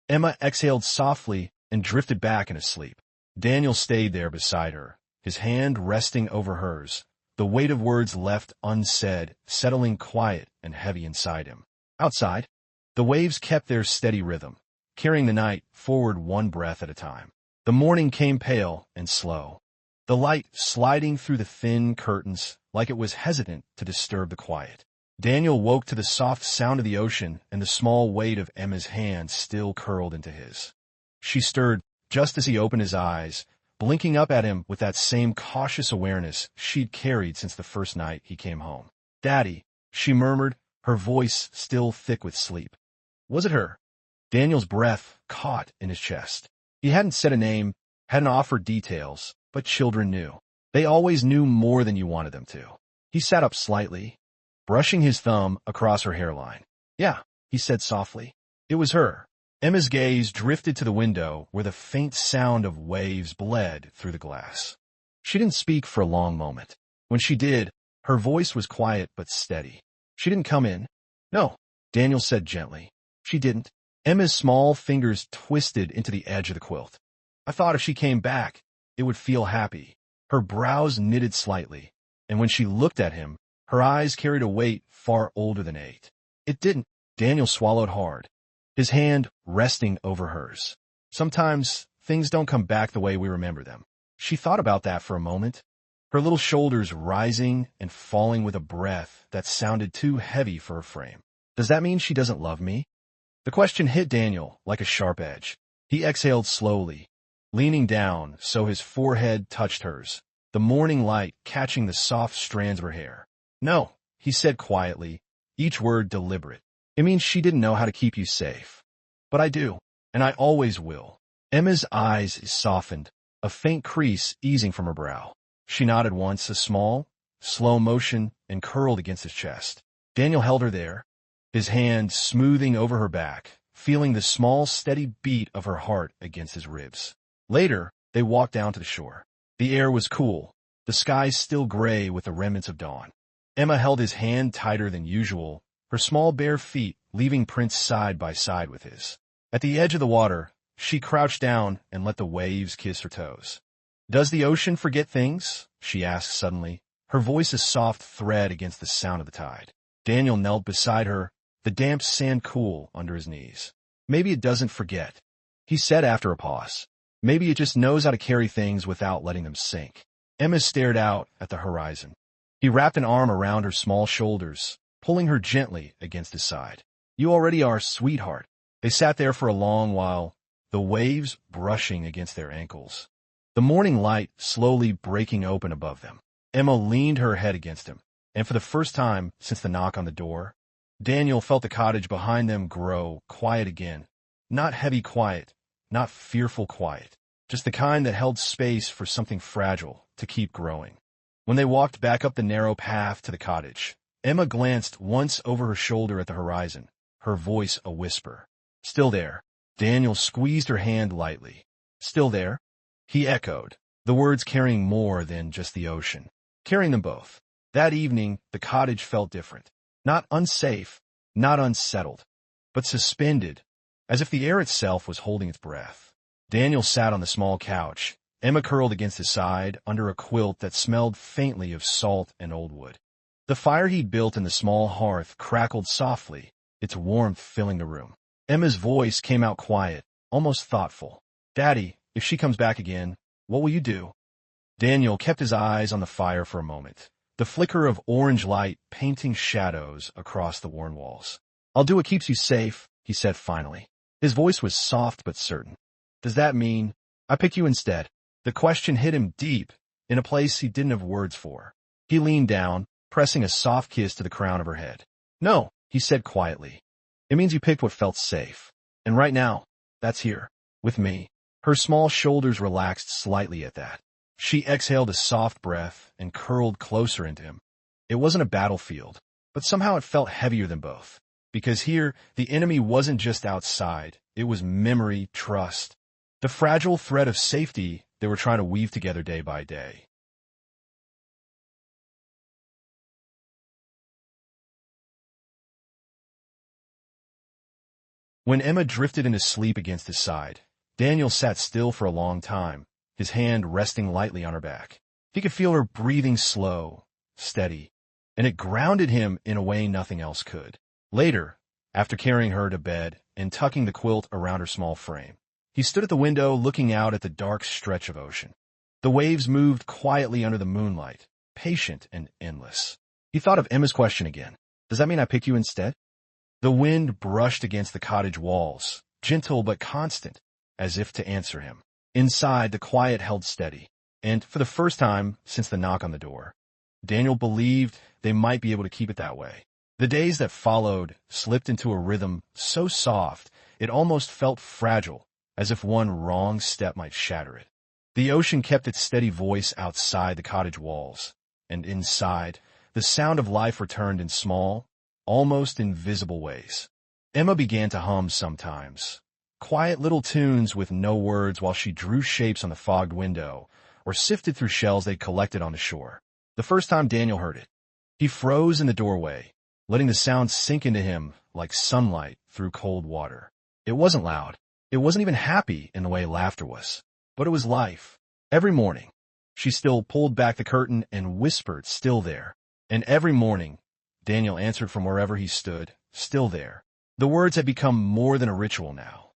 Emma exhaled softly and drifted back into sleep. Daniel stayed there beside her, his hand resting over hers, the weight of words left unsaid, settling quiet and heavy inside him. Outside, the waves kept their steady rhythm, carrying the night forward one breath at a time. The morning came pale and slow, the light sliding through the thin curtains like it was hesitant to disturb the quiet. Daniel woke to the soft sound of the ocean and the small weight of Emma's hand still curled into his. She stirred just as he opened his eyes, blinking up at him with that same cautious awareness she'd carried since the first night he came home. "Daddy," she murmured, her voice still thick with sleep. Was it her? Daniel's breath caught in his chest. He hadn't said a name, hadn't offered details, but children knew. They always knew more than you wanted them to. He sat up slightly, brushing his thumb across her hairline. "Yeah," he said softly. It was her. Emma's gaze drifted to the window where the faint sound of waves bled through the glass. She didn't speak for a long moment. When she did, her voice was quiet but steady. "She didn't come in." "No," Daniel said gently. "She didn't." Emma's small fingers twisted into the edge of the quilt. "I thought if she came back, it would feel happy." Her brows knitted slightly, and when she looked at him, her eyes carried a weight far older than 8. "It didn't." Daniel swallowed hard, his hand resting over hers. Sometimes things don't come back the way we remember them. She thought about that for a moment, her little shoulders rising and falling with a breath that sounded too heavy for her frame. Does that mean she doesn't love me? The question hit Daniel like a sharp edge. He exhaled slowly, leaning down so his forehead touched hers, the morning light catching the soft strands of her hair. No, he said quietly, each word deliberate. It means she didn't know how to keep you safe. But I do, and I always will. Emma's eyes softened, a faint crease easing from her brow. She nodded once, a small, slow motion, and curled against his chest. Daniel held her there, his hand smoothing over her back, feeling the small, steady beat of her heart against his ribs. Later, they walked down to the shore. The air was cool, the sky still gray with the remnants of dawn. Emma held his hand tighter than usual, her small bare feet leaving prints side by side with his. At the edge of the water, she crouched down and let the waves kiss her toes. "Does the ocean forget things?" she asked suddenly, her voice a soft thread against the sound of the tide. Daniel knelt beside her, the damp sand cool under his knees. "Maybe it doesn't forget," he said after a pause. "Maybe it just knows how to carry things without letting them sink." Emma stared out at the horizon. He wrapped an arm around her small shoulders, pulling her gently against his side. "You already are, sweetheart." They sat there for a long while, the waves brushing against their ankles, the morning light slowly breaking open above them. Emma leaned her head against him, and for the first time since the knock on the door, Daniel felt the cottage behind them grow quiet again. Not heavy quiet, not fearful quiet, just the kind that held space for something fragile to keep growing. When they walked back up the narrow path to the cottage, Emma glanced once over her shoulder at the horizon, her voice a whisper. "Still there." Daniel squeezed her hand lightly. "Still there?" He echoed, the words carrying more than just the ocean, carrying them both. That evening, the cottage felt different. Not unsafe, not unsettled, but suspended, as if the air itself was holding its breath. Daniel sat on the small couch, Emma curled against his side under a quilt that smelled faintly of salt and old wood. The fire he'd built in the small hearth crackled softly, its warmth filling the room. Emma's voice came out quiet, almost thoughtful. "Daddy, if she comes back again, what will you do?" Daniel kept his eyes on the fire for a moment, the flicker of orange light painting shadows across the worn walls. "I'll do what keeps you safe," he said finally. His voice was soft but certain. "Does that mean I pick you instead?" The question hit him deep, in a place he didn't have words for. He leaned down, pressing a soft kiss to the crown of her head. "No," he said quietly. "It means you picked what felt safe. And right now, that's here, with me." Her small shoulders relaxed slightly at that. She exhaled a soft breath and curled closer into him. It wasn't a battlefield, but somehow it felt heavier than both. Because here, the enemy wasn't just outside, it was memory, trust, the fragile thread of safety they were trying to weave together day by day. When Emma drifted into sleep against his side, Daniel sat still for a long time, his hand resting lightly on her back. He could feel her breathing slow, steady, and it grounded him in a way nothing else could. Later, after carrying her to bed and tucking the quilt around her small frame, he stood at the window looking out at the dark stretch of ocean. The waves moved quietly under the moonlight, patient and endless. He thought of Emma's question again. "Does that mean I pick you instead?" The wind brushed against the cottage walls, gentle but constant, as if to answer him. Inside, the quiet held steady, and for the first time since the knock on the door, Daniel believed they might be able to keep it that way. The days that followed slipped into a rhythm so soft it almost felt fragile, as if one wrong step might shatter it. The ocean kept its steady voice outside the cottage walls, and inside, the sound of life returned in small, almost invisible ways. Emma began to hum sometimes, quiet little tunes with no words while she drew shapes on the fogged window or sifted through shells they'd collected on the shore. The first time Daniel heard it, he froze in the doorway, letting the sound sink into him like sunlight through cold water. It wasn't loud. It wasn't even happy in the way laughter was, but it was life. Every morning, she still pulled back the curtain and whispered, "Still there." And every morning, Daniel answered from wherever he stood, "Still there." The words had become more than a ritual now.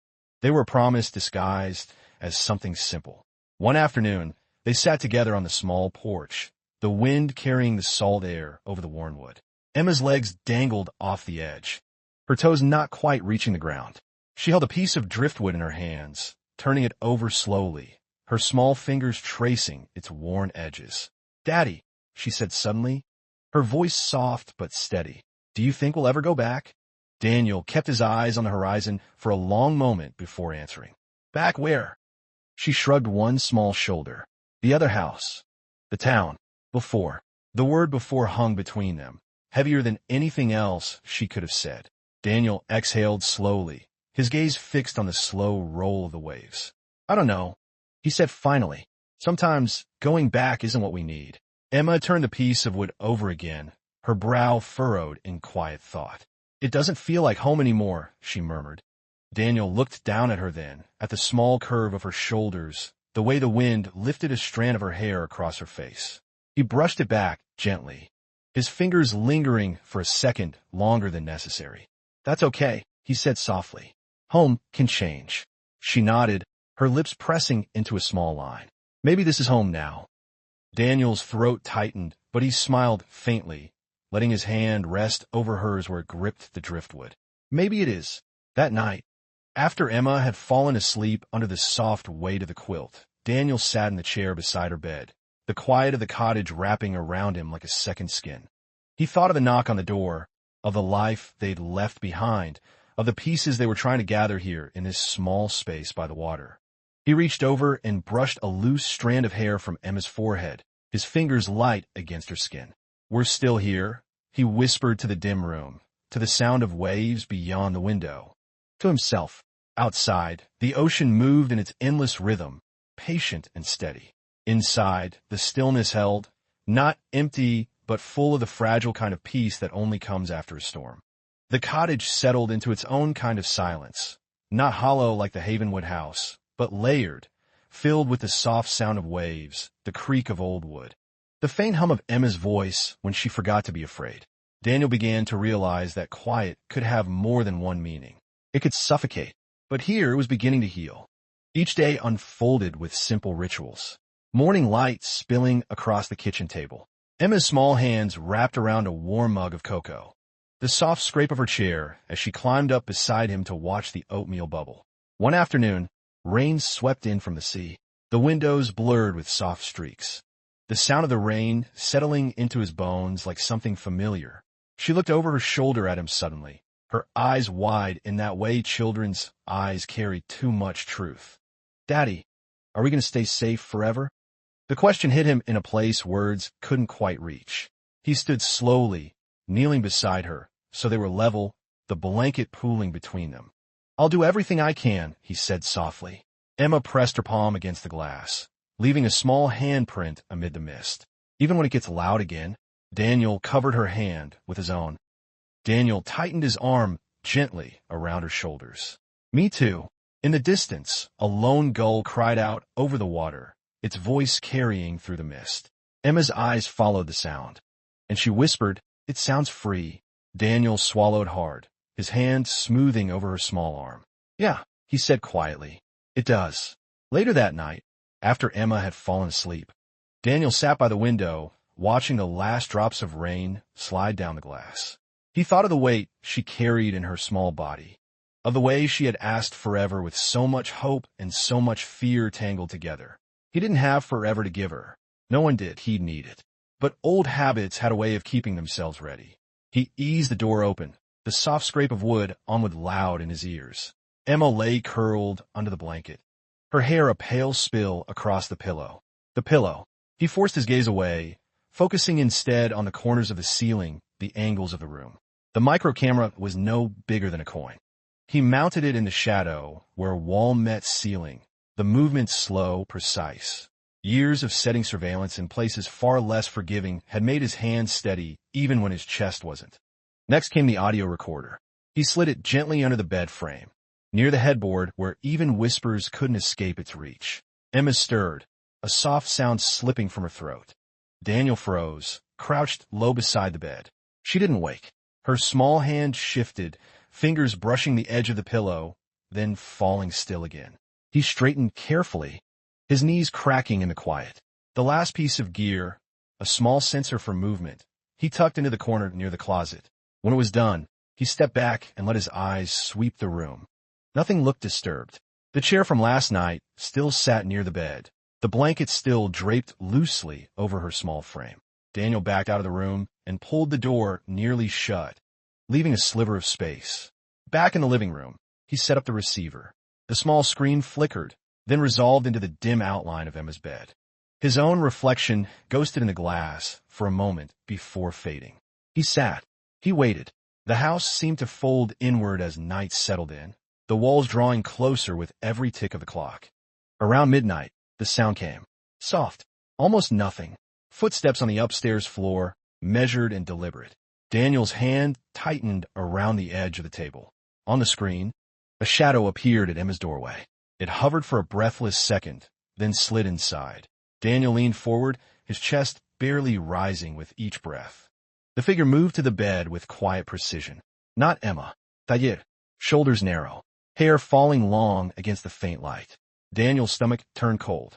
They were a promise disguised as something simple. One afternoon, they sat together on the small porch, the wind carrying the salt air over the worn wood. Emma's legs dangled off the edge, her toes not quite reaching the ground. She held a piece of driftwood in her hands, turning it over slowly, her small fingers tracing its worn edges. "Daddy," she said suddenly, her voice soft but steady, "do you think we'll ever go back?" Daniel kept his eyes on the horizon for a long moment before answering. "Back where?" She shrugged one small shoulder. "The other house. The town. Before." The word before hung between them, heavier than anything else she could have said. Daniel exhaled slowly, his gaze fixed on the slow roll of the waves. "I don't know," he said finally. "Sometimes going back isn't what we need." Emma turned the piece of wood over again, her brow furrowed in quiet thought. "It doesn't feel like home anymore," she murmured. Daniel looked down at her then, at the small curve of her shoulders, the way the wind lifted a strand of her hair across her face. He brushed it back gently, his fingers lingering for a second longer than necessary. "That's okay," he said softly. "Home can change." She nodded, her lips pressing into a small line. "Maybe this is home now." Daniel's throat tightened, but he smiled faintly, letting his hand rest over hers where it gripped the driftwood. "Maybe it is." That night, after Emma had fallen asleep under the soft weight of the quilt, Daniel sat in the chair beside her bed, the quiet of the cottage wrapping around him like a second skin. He thought of the knock on the door, of the life they'd left behind, of the pieces they were trying to gather here in this small space by the water. He reached over and brushed a loose strand of hair from Emma's forehead, his fingers light against her skin. "We're still here," he whispered to the dim room, to the sound of waves beyond the window. To himself, outside, the ocean moved in its endless rhythm, patient and steady. Inside, the stillness held, not empty, but full of the fragile kind of peace that only comes after a storm. The cottage settled into its own kind of silence, not hollow like the Havenwood house, but layered, filled with the soft sound of waves, the creak of old wood, the faint hum of Emma's voice when she forgot to be afraid. Daniel began to realize that quiet could have more than one meaning. It could suffocate, but here it was beginning to heal. Each day unfolded with simple rituals. Morning light spilling across the kitchen table. Emma's small hands wrapped around a warm mug of cocoa. The soft scrape of her chair as she climbed up beside him to watch the oatmeal bubble. One afternoon, rain swept in from the sea, the windows blurred with soft streaks. The sound of the rain settling into his bones like something familiar. She looked over her shoulder at him suddenly, her eyes wide in that way children's eyes carry too much truth. "Daddy, are we going to stay safe forever?" The question hit him in a place words couldn't quite reach. He stood slowly, kneeling beside her, so they were level, the blanket pooling between them. "I'll do everything I can," he said softly. Emma pressed her palm against the glass, leaving a small handprint amid the mist. "Even when it gets loud again." Daniel covered her hand with his own. Daniel tightened his arm gently around her shoulders. "Me too." In the distance, a lone gull cried out over the water, its voice carrying through the mist. Emma's eyes followed the sound, and she whispered, "It sounds free." Daniel swallowed hard, his hand smoothing over her small arm. "Yeah," he said quietly, "it does." Later that night, after Emma had fallen asleep, Daniel sat by the window, watching the last drops of rain slide down the glass. He thought of the weight she carried in her small body, of the way she had asked forever with so much hope and so much fear tangled together. He didn't have forever to give her. No one did. He'd need it. But old habits had a way of keeping themselves ready. He eased the door open, the soft scrape of wood onward loud in his ears. Emma lay curled under the blanket, her hair a pale spill across the pillow. The pillow. He forced his gaze away, focusing instead on the corners of the ceiling, the angles of the room. The micro camera was no bigger than a coin. He mounted it in the shadow, where wall met ceiling, the movement slow, precise. Years of setting surveillance in places far less forgiving had made his hands steady even when his chest wasn't. Next came the audio recorder. He slid it gently under the bed frame, near the headboard where even whispers couldn't escape its reach. Emma stirred, a soft sound slipping from her throat. Daniel froze, crouched low beside the bed. She didn't wake. Her small hand shifted, fingers brushing the edge of the pillow, then falling still again. He straightened carefully, his knees cracking in the quiet. The last piece of gear, a small sensor for movement, he tucked into the corner near the closet. When it was done, he stepped back and let his eyes sweep the room. Nothing looked disturbed. The chair from last night still sat near the bed, the blanket still draped loosely over her small frame. Daniel backed out of the room and pulled the door nearly shut, leaving a sliver of space. Back in the living room, he set up the receiver. The small screen flickered, then resolved into the dim outline of Emma's bed. His own reflection ghosted in the glass for a moment before fading. He sat. He waited. The house seemed to fold inward as night settled in, the walls drawing closer with every tick of the clock. Around midnight, the sound came. Soft. Almost nothing. Footsteps on the upstairs floor, measured and deliberate. Daniel's hand tightened around the edge of the table. On the screen, a shadow appeared at Emma's doorway. It hovered for a breathless second, then slid inside. Daniel leaned forward, his chest barely rising with each breath. The figure moved to the bed with quiet precision. Not Emma. Taller. Shoulders narrow. Hair falling long against the faint light. Daniel's stomach turned cold.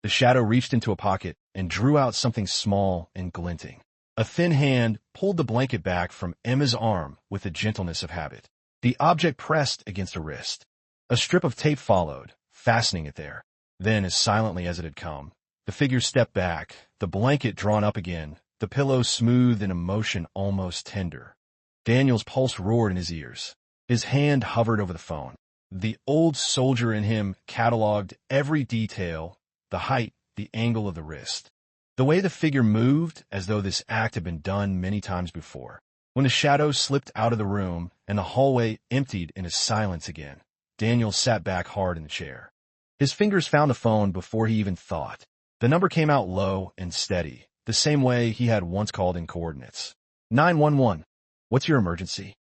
The shadow reached into a pocket and drew out something small and glinting. A thin hand pulled the blanket back from Emma's arm with the gentleness of habit. The object pressed against her wrist. A strip of tape followed, fastening it there. Then, as silently as it had come, the figure stepped back, the blanket drawn up again, the pillow smooth in a motion almost tender. Daniel's pulse roared in his ears. His hand hovered over the phone. The old soldier in him cataloged every detail, the height, the angle of the wrist. The way the figure moved, as though this act had been done many times before. When the shadow slipped out of the room and the hallway emptied into silence again, Daniel sat back hard in the chair. His fingers found the phone before he even thought. The number came out low and steady, the same way he had once called in coordinates. 911. What's your emergency?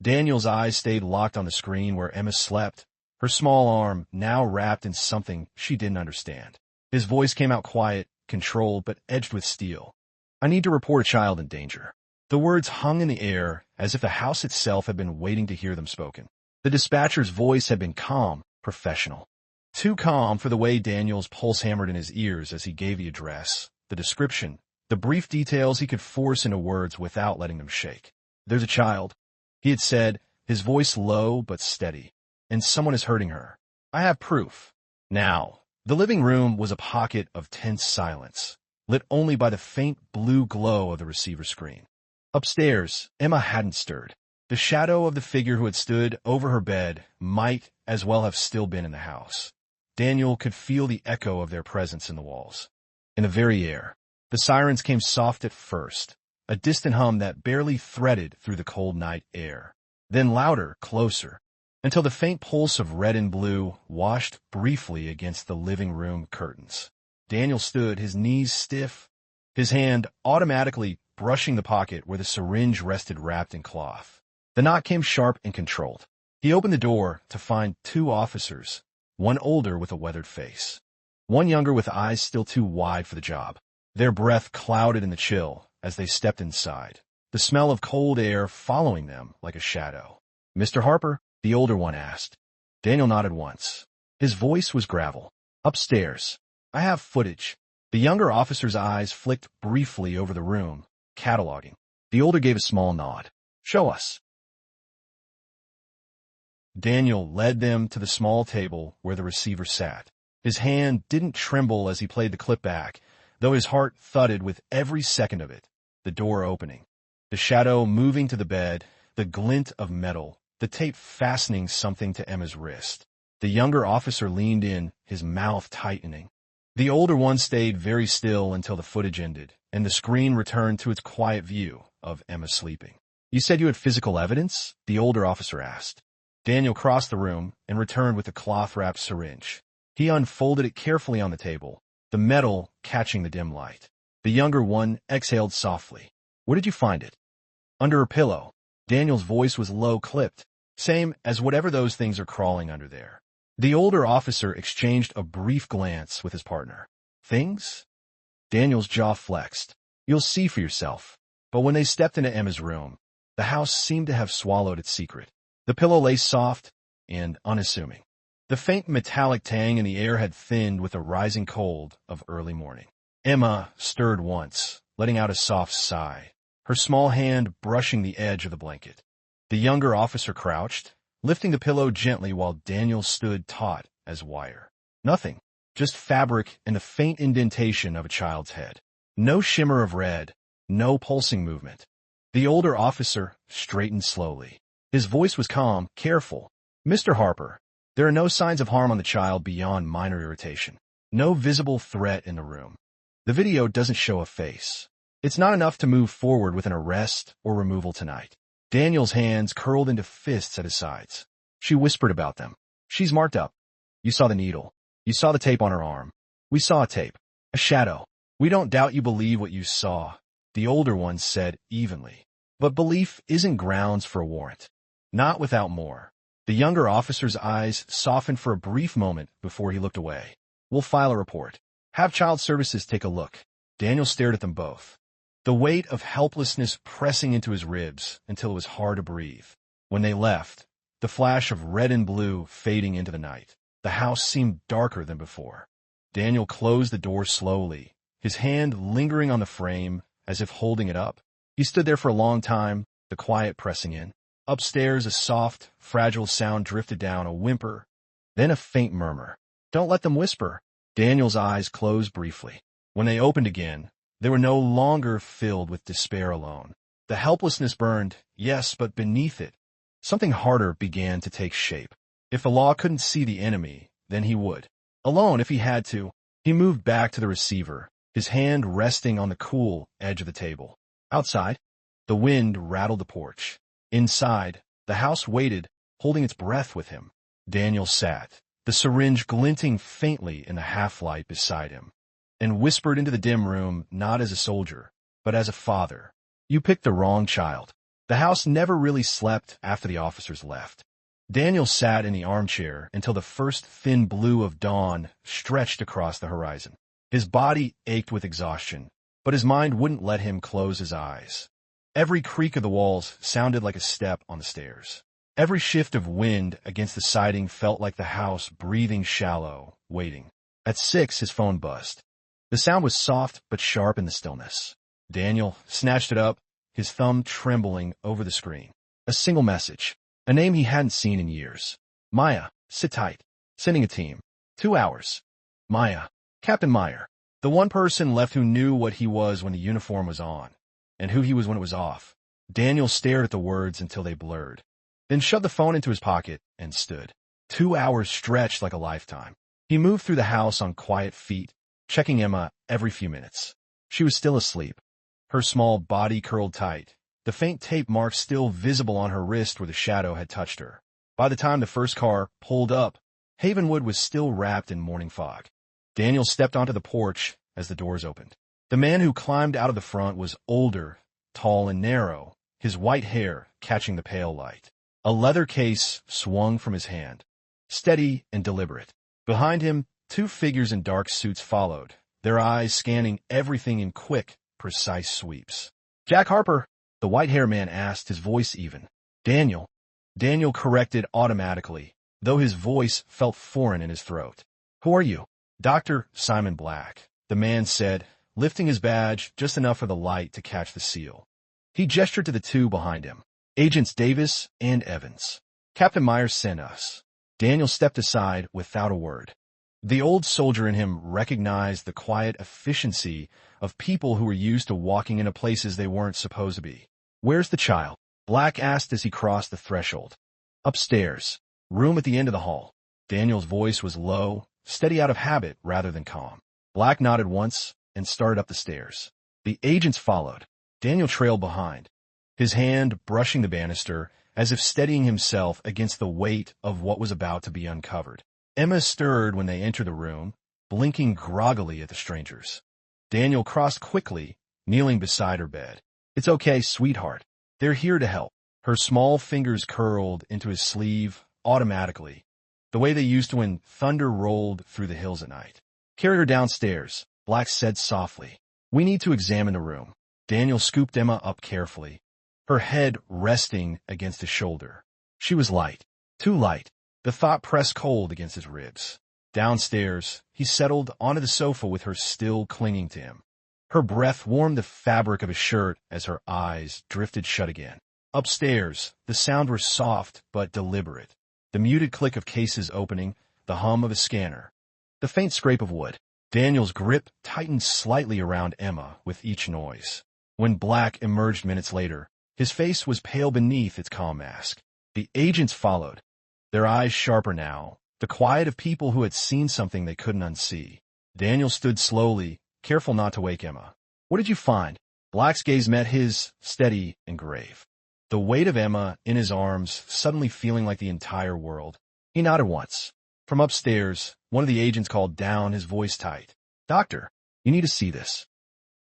Daniel's eyes stayed locked on the screen where Emma slept, her small arm now wrapped in something she didn't understand. His voice came out quiet, controlled, but edged with steel. I need to report a child in danger. The words hung in the air as if the house itself had been waiting to hear them spoken. The dispatcher's voice had been calm, professional. Too calm for the way Daniel's pulse hammered in his ears as he gave the address, the description, the brief details he could force into words without letting them shake. There's a child, he had said, his voice low but steady, and someone is hurting her. I have proof. Now, the living room was a pocket of tense silence, lit only by the faint blue glow of the receiver screen. Upstairs, Emma hadn't stirred. The shadow of the figure who had stood over her bed might as well have still been in the house. Daniel could feel the echo of their presence in the walls. In the very air, the sirens came soft at first, a distant hum that barely threaded through the cold night air. Then louder, closer, until the faint pulse of red and blue washed briefly against the living room curtains. Daniel stood, his knees stiff, his hand automatically brushing the pocket where the syringe rested wrapped in cloth. The knock came sharp and controlled. He opened the door to find two officers, one older with a weathered face, one younger with eyes still too wide for the job. Their breath clouded in the chill as they stepped inside, the smell of cold air following them like a shadow. Mr. Harper? The older one asked. Daniel nodded once. His voice was gravel. Upstairs. I have footage. The younger officer's eyes flicked briefly over the room, cataloging. The older gave a small nod. Show us. Daniel led them to the small table where the receiver sat. His hand didn't tremble as he played the clip back, though his heart thudded with every second of it. The door opening, the shadow moving to the bed, the glint of metal, the tape fastening something to Emma's wrist. The younger officer leaned in, his mouth tightening. The older one stayed very still until the footage ended, and the screen returned to its quiet view of Emma sleeping. You said you had physical evidence? The older officer asked. Daniel crossed the room and returned with a cloth-wrapped syringe. He unfolded it carefully on the table, the metal catching the dim light. The younger one exhaled softly. Where did you find it? Under her pillow. Daniel's voice was low-clipped, same as whatever those things are crawling under there. The older officer exchanged a brief glance with his partner. Things? Daniel's jaw flexed. You'll see for yourself. But when they stepped into Emma's room, the house seemed to have swallowed its secret. The pillow lay soft, and unassuming. The faint metallic tang in the air had thinned with the rising cold of early morning. Emma stirred once, letting out a soft sigh, her small hand brushing the edge of the blanket. The younger officer crouched, lifting the pillow gently while Daniel stood taut as wire. Nothing, just fabric and the faint indentation of a child's head. No shimmer of red, no pulsing movement. The older officer straightened slowly. His voice was calm, careful. "Mr. Harper, there are no signs of harm on the child beyond minor irritation. No visible threat in the room. The video doesn't show a face. It's not enough to move forward with an arrest or removal tonight." Daniel's hands curled into fists at his sides. She whispered about them. "She's marked up. You saw the needle. You saw the tape on her arm. We saw a tape. A shadow. We don't doubt you believe what you saw," the older one said evenly. "But belief isn't grounds for a warrant. Not without more." The younger officer's eyes softened for a brief moment before he looked away. "We'll file a report. Have child services take a look." Daniel stared at them both, the weight of helplessness pressing into his ribs until it was hard to breathe. When they left, the flash of red and blue fading into the night, the house seemed darker than before. Daniel closed the door slowly, his hand lingering on the frame as if holding it up. He stood there for a long time, the quiet pressing in. Upstairs, a soft, fragile sound drifted down, a whimper, then a faint murmur. "Don't let them whisper." Daniel's eyes closed briefly. When they opened again, they were no longer filled with despair alone. The helplessness burned, yes, but beneath it, something harder began to take shape. If the law couldn't see the enemy, then he would. Alone, if he had to. He moved back to the receiver, his hand resting on the cool edge of the table. Outside, the wind rattled the porch. Inside, the house waited, holding its breath with him. Daniel sat, the syringe glinting faintly in the half-light beside him, and whispered into the dim room not as a soldier, but as a father. "You picked the wrong child." The house never really slept after the officers left. Daniel sat in the armchair until the first thin blue of dawn stretched across the horizon. His body ached with exhaustion, but his mind wouldn't let him close his eyes. Every creak of the walls sounded like a step on the stairs. Every shift of wind against the siding felt like the house breathing shallow, waiting. At 6, his phone buzzed. The sound was soft but sharp in the stillness. Daniel snatched it up, his thumb trembling over the screen. A single message, a name he hadn't seen in years. "Maya, sit tight. Sending a team. 2 hours. Maya. Captain Meyer. The one person left who knew what he was when the uniform was on, and who he was when it was off. Daniel stared at the words until they blurred, then shoved the phone into his pocket and stood. 2 hours stretched like a lifetime. He moved through the house on quiet feet, checking Emma every few minutes. She was still asleep, her small body curled tight, the faint tape marks still visible on her wrist where the shadow had touched her. By the time the first car pulled up, Havenwood was still wrapped in morning fog. Daniel stepped onto the porch as the doors opened. The man who climbed out of the front was older, tall and narrow, his white hair catching the pale light. A leather case swung from his hand, steady and deliberate. Behind him, 2 figures in dark suits followed, their eyes scanning everything in quick, precise sweeps. "Jack Harper," the white-haired man asked, his voice even. "Daniel." Daniel corrected automatically, though his voice felt foreign in his throat. "Who are you?" "Dr. Simon Black," the man said, lifting his badge just enough for the light to catch the seal. He gestured to the 2 behind him, Agents Davis and Evans. "Captain Myers sent us." Daniel stepped aside without a word. The old soldier in him recognized the quiet efficiency of people who were used to walking into places they weren't supposed to be. "Where's the child?" Black asked as he crossed the threshold. "Upstairs. Room at the end of the hall." Daniel's voice was low, steady out of habit rather than calm. Black nodded once and started up the stairs. The agents followed. Daniel trailed behind, his hand brushing the banister as if steadying himself against the weight of what was about to be uncovered. Emma stirred when they entered the room, blinking groggily at the strangers. Daniel crossed quickly, kneeling beside her bed. "It's okay, sweetheart. They're here to help." Her small fingers curled into his sleeve automatically, the way they used to when thunder rolled through the hills at night. "Carry her downstairs," Black said softly. "We need to examine the room." Daniel scooped Emma up carefully, her head resting against his shoulder. She was light, too light, The thought pressed cold against his ribs. Downstairs, he settled onto the sofa with her still clinging to him. Her breath warmed the fabric of his shirt as her eyes drifted shut again. Upstairs, the sounds were soft but deliberate. The muted click of cases opening, the hum of a scanner, the faint scrape of wood. Daniel's grip tightened slightly around Emma with each noise. When Black emerged minutes later, his face was pale beneath its calm mask. The agents followed, their eyes sharper now, the quiet of people who had seen something they couldn't unsee. Daniel stood slowly, careful not to wake Emma. "What did you find?" Black's gaze met his, steady and grave. The weight of Emma in his arms suddenly feeling like the entire world. He nodded once. From upstairs, one of the agents called down, his voice tight. "Doctor, you need to see this."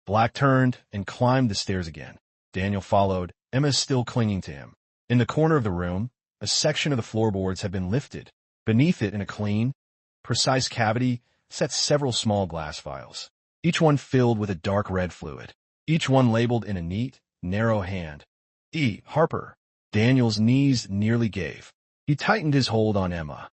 Black turned and climbed the stairs again. Daniel followed, Emma still clinging to him. In the corner of the room, a section of the floorboards had been lifted. Beneath it, in a clean, precise cavity, sat several small glass vials, each one filled with a dark red fluid, each one labeled in a neat, narrow hand. E. Harper. Daniel's knees nearly gave. He tightened his hold on Emma,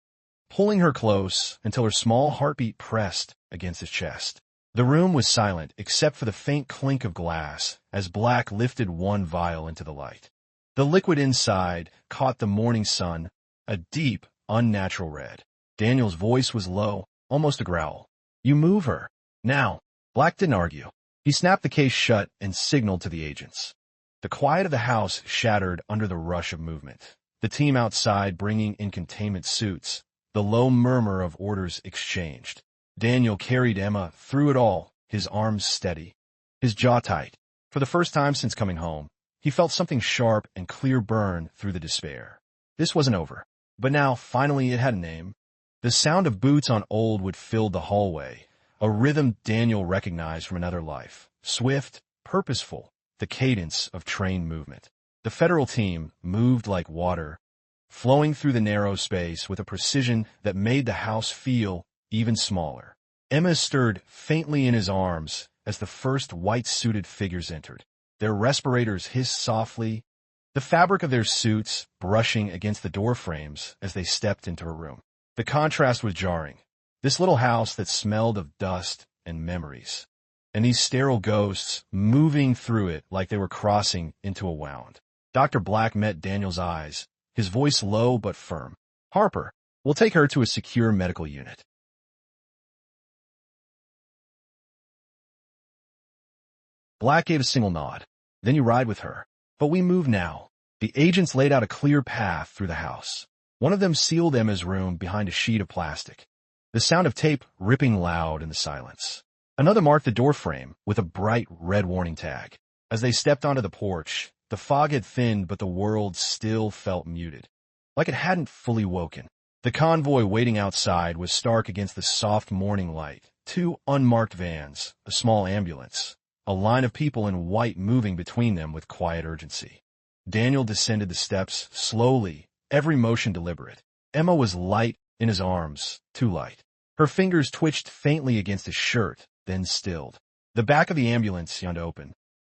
pulling her close until her small heartbeat pressed against his chest. The room was silent except for the faint clink of glass as Black lifted one vial into the light. The liquid inside caught the morning sun, a deep, unnatural red. Daniel's voice was low, almost a growl. "You move her. Now." Black didn't argue. He snapped the case shut and signaled to the agents. The quiet of the house shattered under the rush of movement. The team outside bringing in containment suits, the low murmur of orders exchanged. Daniel carried Emma through it all, his arms steady, his jaw tight. For the first time since coming home, he felt something sharp and clear burn through the despair. This wasn't over. But now, finally, it had a name. The sound of boots on old wood filled the hallway, a rhythm Daniel recognized from another life. Swift, purposeful, the cadence of train movement. The federal team moved like water, flowing through the narrow space with a precision that made the house feel even smaller. Emma stirred faintly in his arms as the first white-suited figures entered. Their respirators hissed softly, the fabric of their suits brushing against the door frames as they stepped into her room. The contrast was jarring. This little house that smelled of dust and memories, and these sterile ghosts moving through it like they were crossing into a wound. Dr. Black met Daniel's eyes, his voice low but firm. "Harper, we'll take her to a secure medical unit." Black gave a single nod. "Then you ride with her. But we move now." The agents laid out a clear path through the house. One of them sealed Emma's room behind a sheet of plastic, the sound of tape ripping loud in the silence. Another marked the doorframe with a bright red warning tag. As they stepped onto the porch, the fog had thinned, but the world still felt muted, like it hadn't fully woken. The convoy waiting outside was stark against the soft morning light. Two unmarked vans, a small ambulance, a line of people in white moving between them with quiet urgency. Daniel descended the steps slowly, every motion deliberate. Emma was light in his arms, too light. Her fingers twitched faintly against his shirt, then stilled. The back of the ambulance yawned open,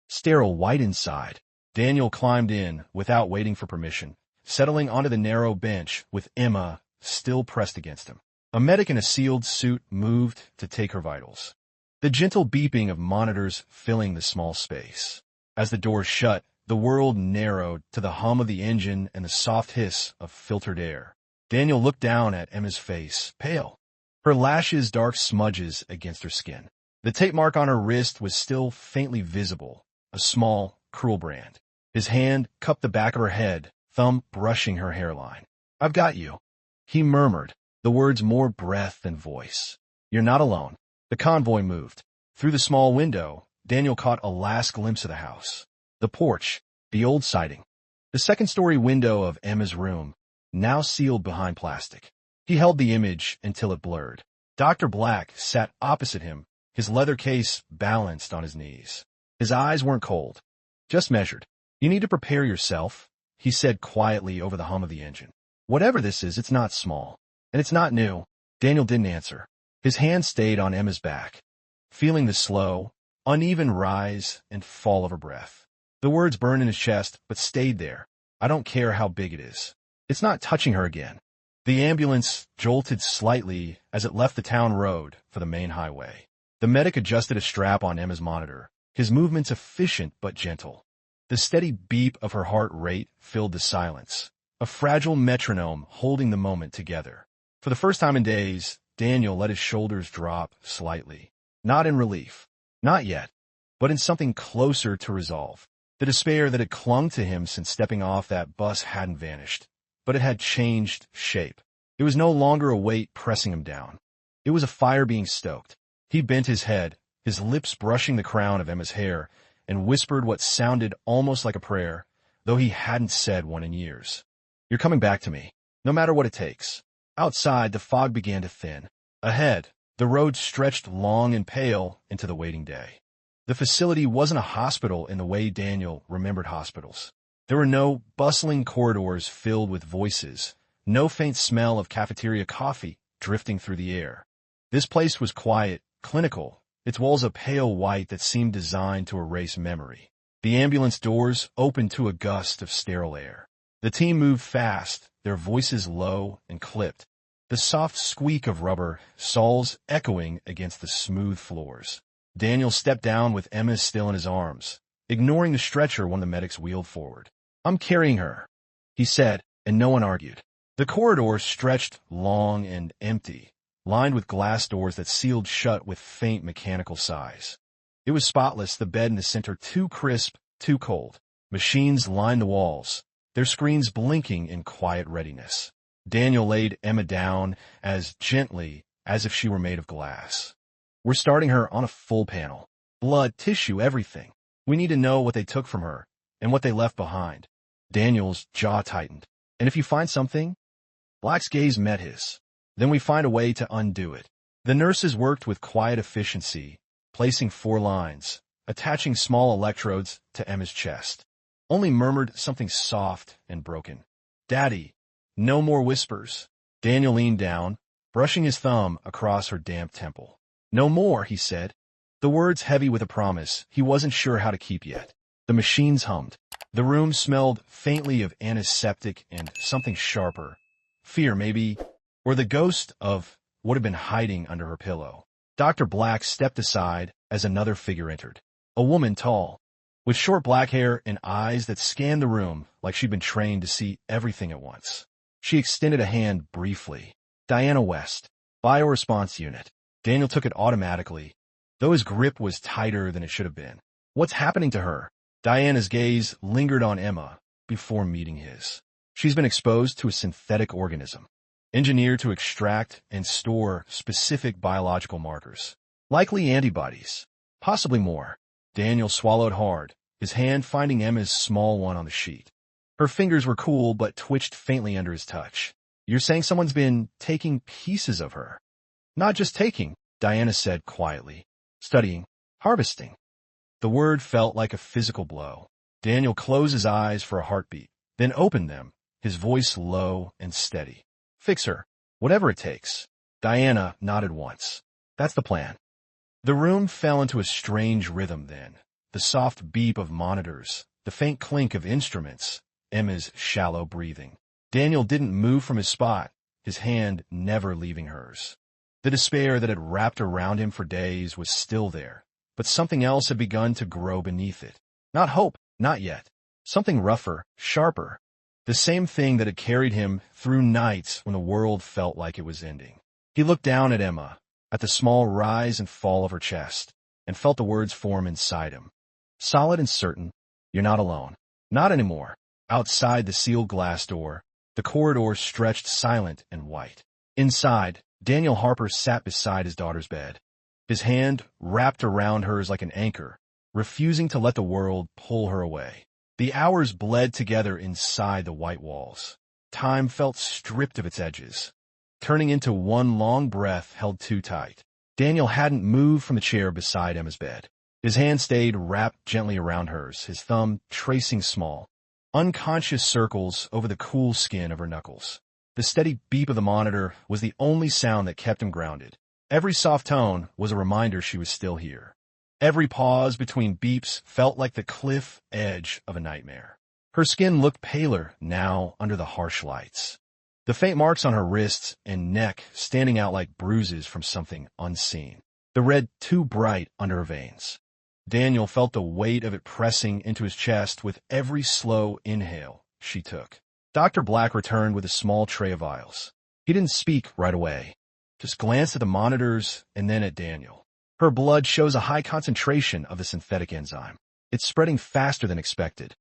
sterile white inside. Daniel climbed in without waiting for permission, settling onto the narrow bench with Emma still pressed against him. A medic in a sealed suit moved to take her vitals, the gentle beeping of monitors filling the small space. As the doors shut, the world narrowed to the hum of the engine and the soft hiss of filtered air. Daniel looked down at Emma's face, pale, her lashes dark smudges against her skin. The tape mark on her wrist was still faintly visible, a small, cruel brand. His hand cupped the back of her head, thumb brushing her hairline. "I've got you," he murmured, the words more breath than voice. "You're not alone." The convoy moved. Through the small window, Daniel caught a last glimpse of the house. The porch, the old siding, the second-story window of Emma's room, now sealed behind plastic. He held the image until it blurred. Dr. Black sat opposite him, his leather case balanced on his knees. His eyes weren't cold, just measured. "You need to prepare yourself," he said quietly over the hum of the engine. "Whatever this is, it's not small. And it's not new." Daniel didn't answer. His hand stayed on Emma's back, feeling the slow, uneven rise and fall of her breath. The words burned in his chest, but stayed there. "I don't care how big it is. It's not touching her again." The ambulance jolted slightly as it left the town road for the main highway. The medic adjusted a strap on Emma's monitor, his movements efficient but gentle. The steady beep of her heart rate filled the silence, a fragile metronome holding the moment together. For the first time in days, Daniel let his shoulders drop slightly. Not in relief. Not yet. But in something closer to resolve. The despair that had clung to him since stepping off that bus hadn't vanished, but it had changed shape. It was no longer a weight pressing him down. It was a fire being stoked. He bent his head, his lips brushing the crown of Emma's hair, and whispered what sounded almost like a prayer, though he hadn't said one in years. "You're coming back to me, no matter what it takes." Outside, the fog began to thin. Ahead, the road stretched long and pale into the waiting day. The facility wasn't a hospital in the way Daniel remembered hospitals. There were no bustling corridors filled with voices, no faint smell of cafeteria coffee drifting through the air. This place was quiet, clinical, its walls a pale white that seemed designed to erase memory. The ambulance doors opened to a gust of sterile air. The team moved fast, their voices low and clipped, the soft squeak of rubber soles echoing against the smooth floors. Daniel stepped down with Emma still in his arms, ignoring the stretcher when the medics wheeled forward. "I'm carrying her," he said, and no one argued. The corridor stretched long and empty, lined with glass doors that sealed shut with faint mechanical sighs. It was spotless, the bed in the center too crisp, too cold. Machines lined the walls, their screens blinking in quiet readiness. Daniel laid Emma down as gently as if she were made of glass. "We're starting her on a full panel. Blood, tissue, everything. We need to know what they took from her and what they left behind." Daniel's jaw tightened. "And if you find something?" Black's gaze met his. "Then we find a way to undo it." The nurses worked with quiet efficiency, placing 4 lines, attaching small electrodes to Emma's chest. Only murmured something soft and broken. "Daddy." No more whispers. Daniel leaned down, brushing his thumb across her damp temple. "No more," he said. The words heavy with a promise he wasn't sure how to keep yet. The machines hummed. The room smelled faintly of antiseptic and something sharper. Fear, maybe, or the ghost of what had been hiding under her pillow. Dr. Black stepped aside as another figure entered. A woman tall, with short black hair and eyes that scanned the room like she'd been trained to see everything at once. She extended a hand briefly. "Diana West, Bioresponse Unit." Daniel took it automatically, though his grip was tighter than it should have been. "What's happening to her?" Diana's gaze lingered on Emma before meeting his. "She's been exposed to a synthetic organism, engineered to extract and store specific biological markers. Likely antibodies, possibly more." Daniel swallowed hard, his hand finding Emma's small one on the sheet. Her fingers were cool but twitched faintly under his touch. "You're saying someone's been taking pieces of her?" "Not just taking," Diana said quietly. "Studying, harvesting." The word felt like a physical blow. Daniel closed his eyes for a heartbeat, then opened them, his voice low and steady. "Fix her, whatever it takes." Diana nodded once. "That's the plan." The room fell into a strange rhythm then. The soft beep of monitors, the faint clink of instruments, Emma's shallow breathing. Daniel didn't move from his spot, his hand never leaving hers. The despair that had wrapped around him for days was still there, but something else had begun to grow beneath it. Not hope, not yet. Something rougher, sharper. The same thing that had carried him through nights when the world felt like it was ending. He looked down at Emma, at the small rise and fall of her chest, and felt the words form inside him. Solid and certain, "You're not alone." Not anymore. Outside the sealed glass door, the corridor stretched silent and white. Inside, Daniel Harper sat beside his daughter's bed, his hand wrapped around hers like an anchor, refusing to let the world pull her away. The hours bled together inside the white walls. Time felt stripped of its edges, turning into one long breath held too tight. Daniel hadn't moved from the chair beside Emma's bed. His hand stayed wrapped gently around hers, his thumb tracing small, unconscious circles over the cool skin of her knuckles. The steady beep of the monitor was the only sound that kept him grounded. Every soft tone was a reminder she was still here. Every pause between beeps felt like the cliff edge of a nightmare. Her skin looked paler now under the harsh lights. the faint marks on her wrists and neck standing out like bruises from something unseen, the red too bright under her veins. Daniel felt the weight of it pressing into his chest with every slow inhale she took. Dr. Black returned with a small tray of vials. He didn't speak right away, just glanced at the monitors and then at Daniel. Her blood shows a high concentration of the synthetic enzyme. It's spreading faster than expected.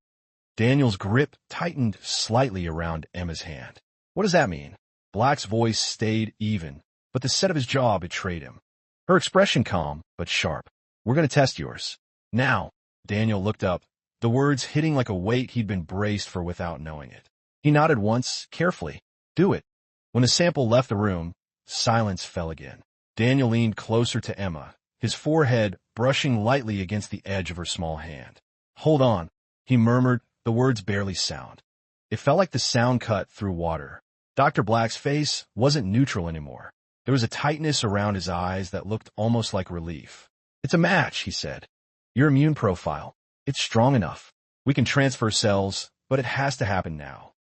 Daniel's grip tightened slightly around Emma's hand. What does that mean? Black's voice stayed even, but the set of his jaw betrayed him. Her expression calm, but sharp. We're going to test yours. Now. Daniel looked up, the words hitting like a weight he'd been braced for without knowing it. He nodded once, carefully. Do it. When the sample left the room, silence fell again. Daniel leaned closer to Emma, his forehead brushing lightly against the edge of her small hand. Hold on, he murmured, the words barely sound. It felt like the sound cut through water. Dr. Black's face wasn't neutral anymore. There was a tightness around his eyes that looked almost like relief. It's a match, he said. Your immune profile. It's strong enough. We can transfer cells, but it has to happen now.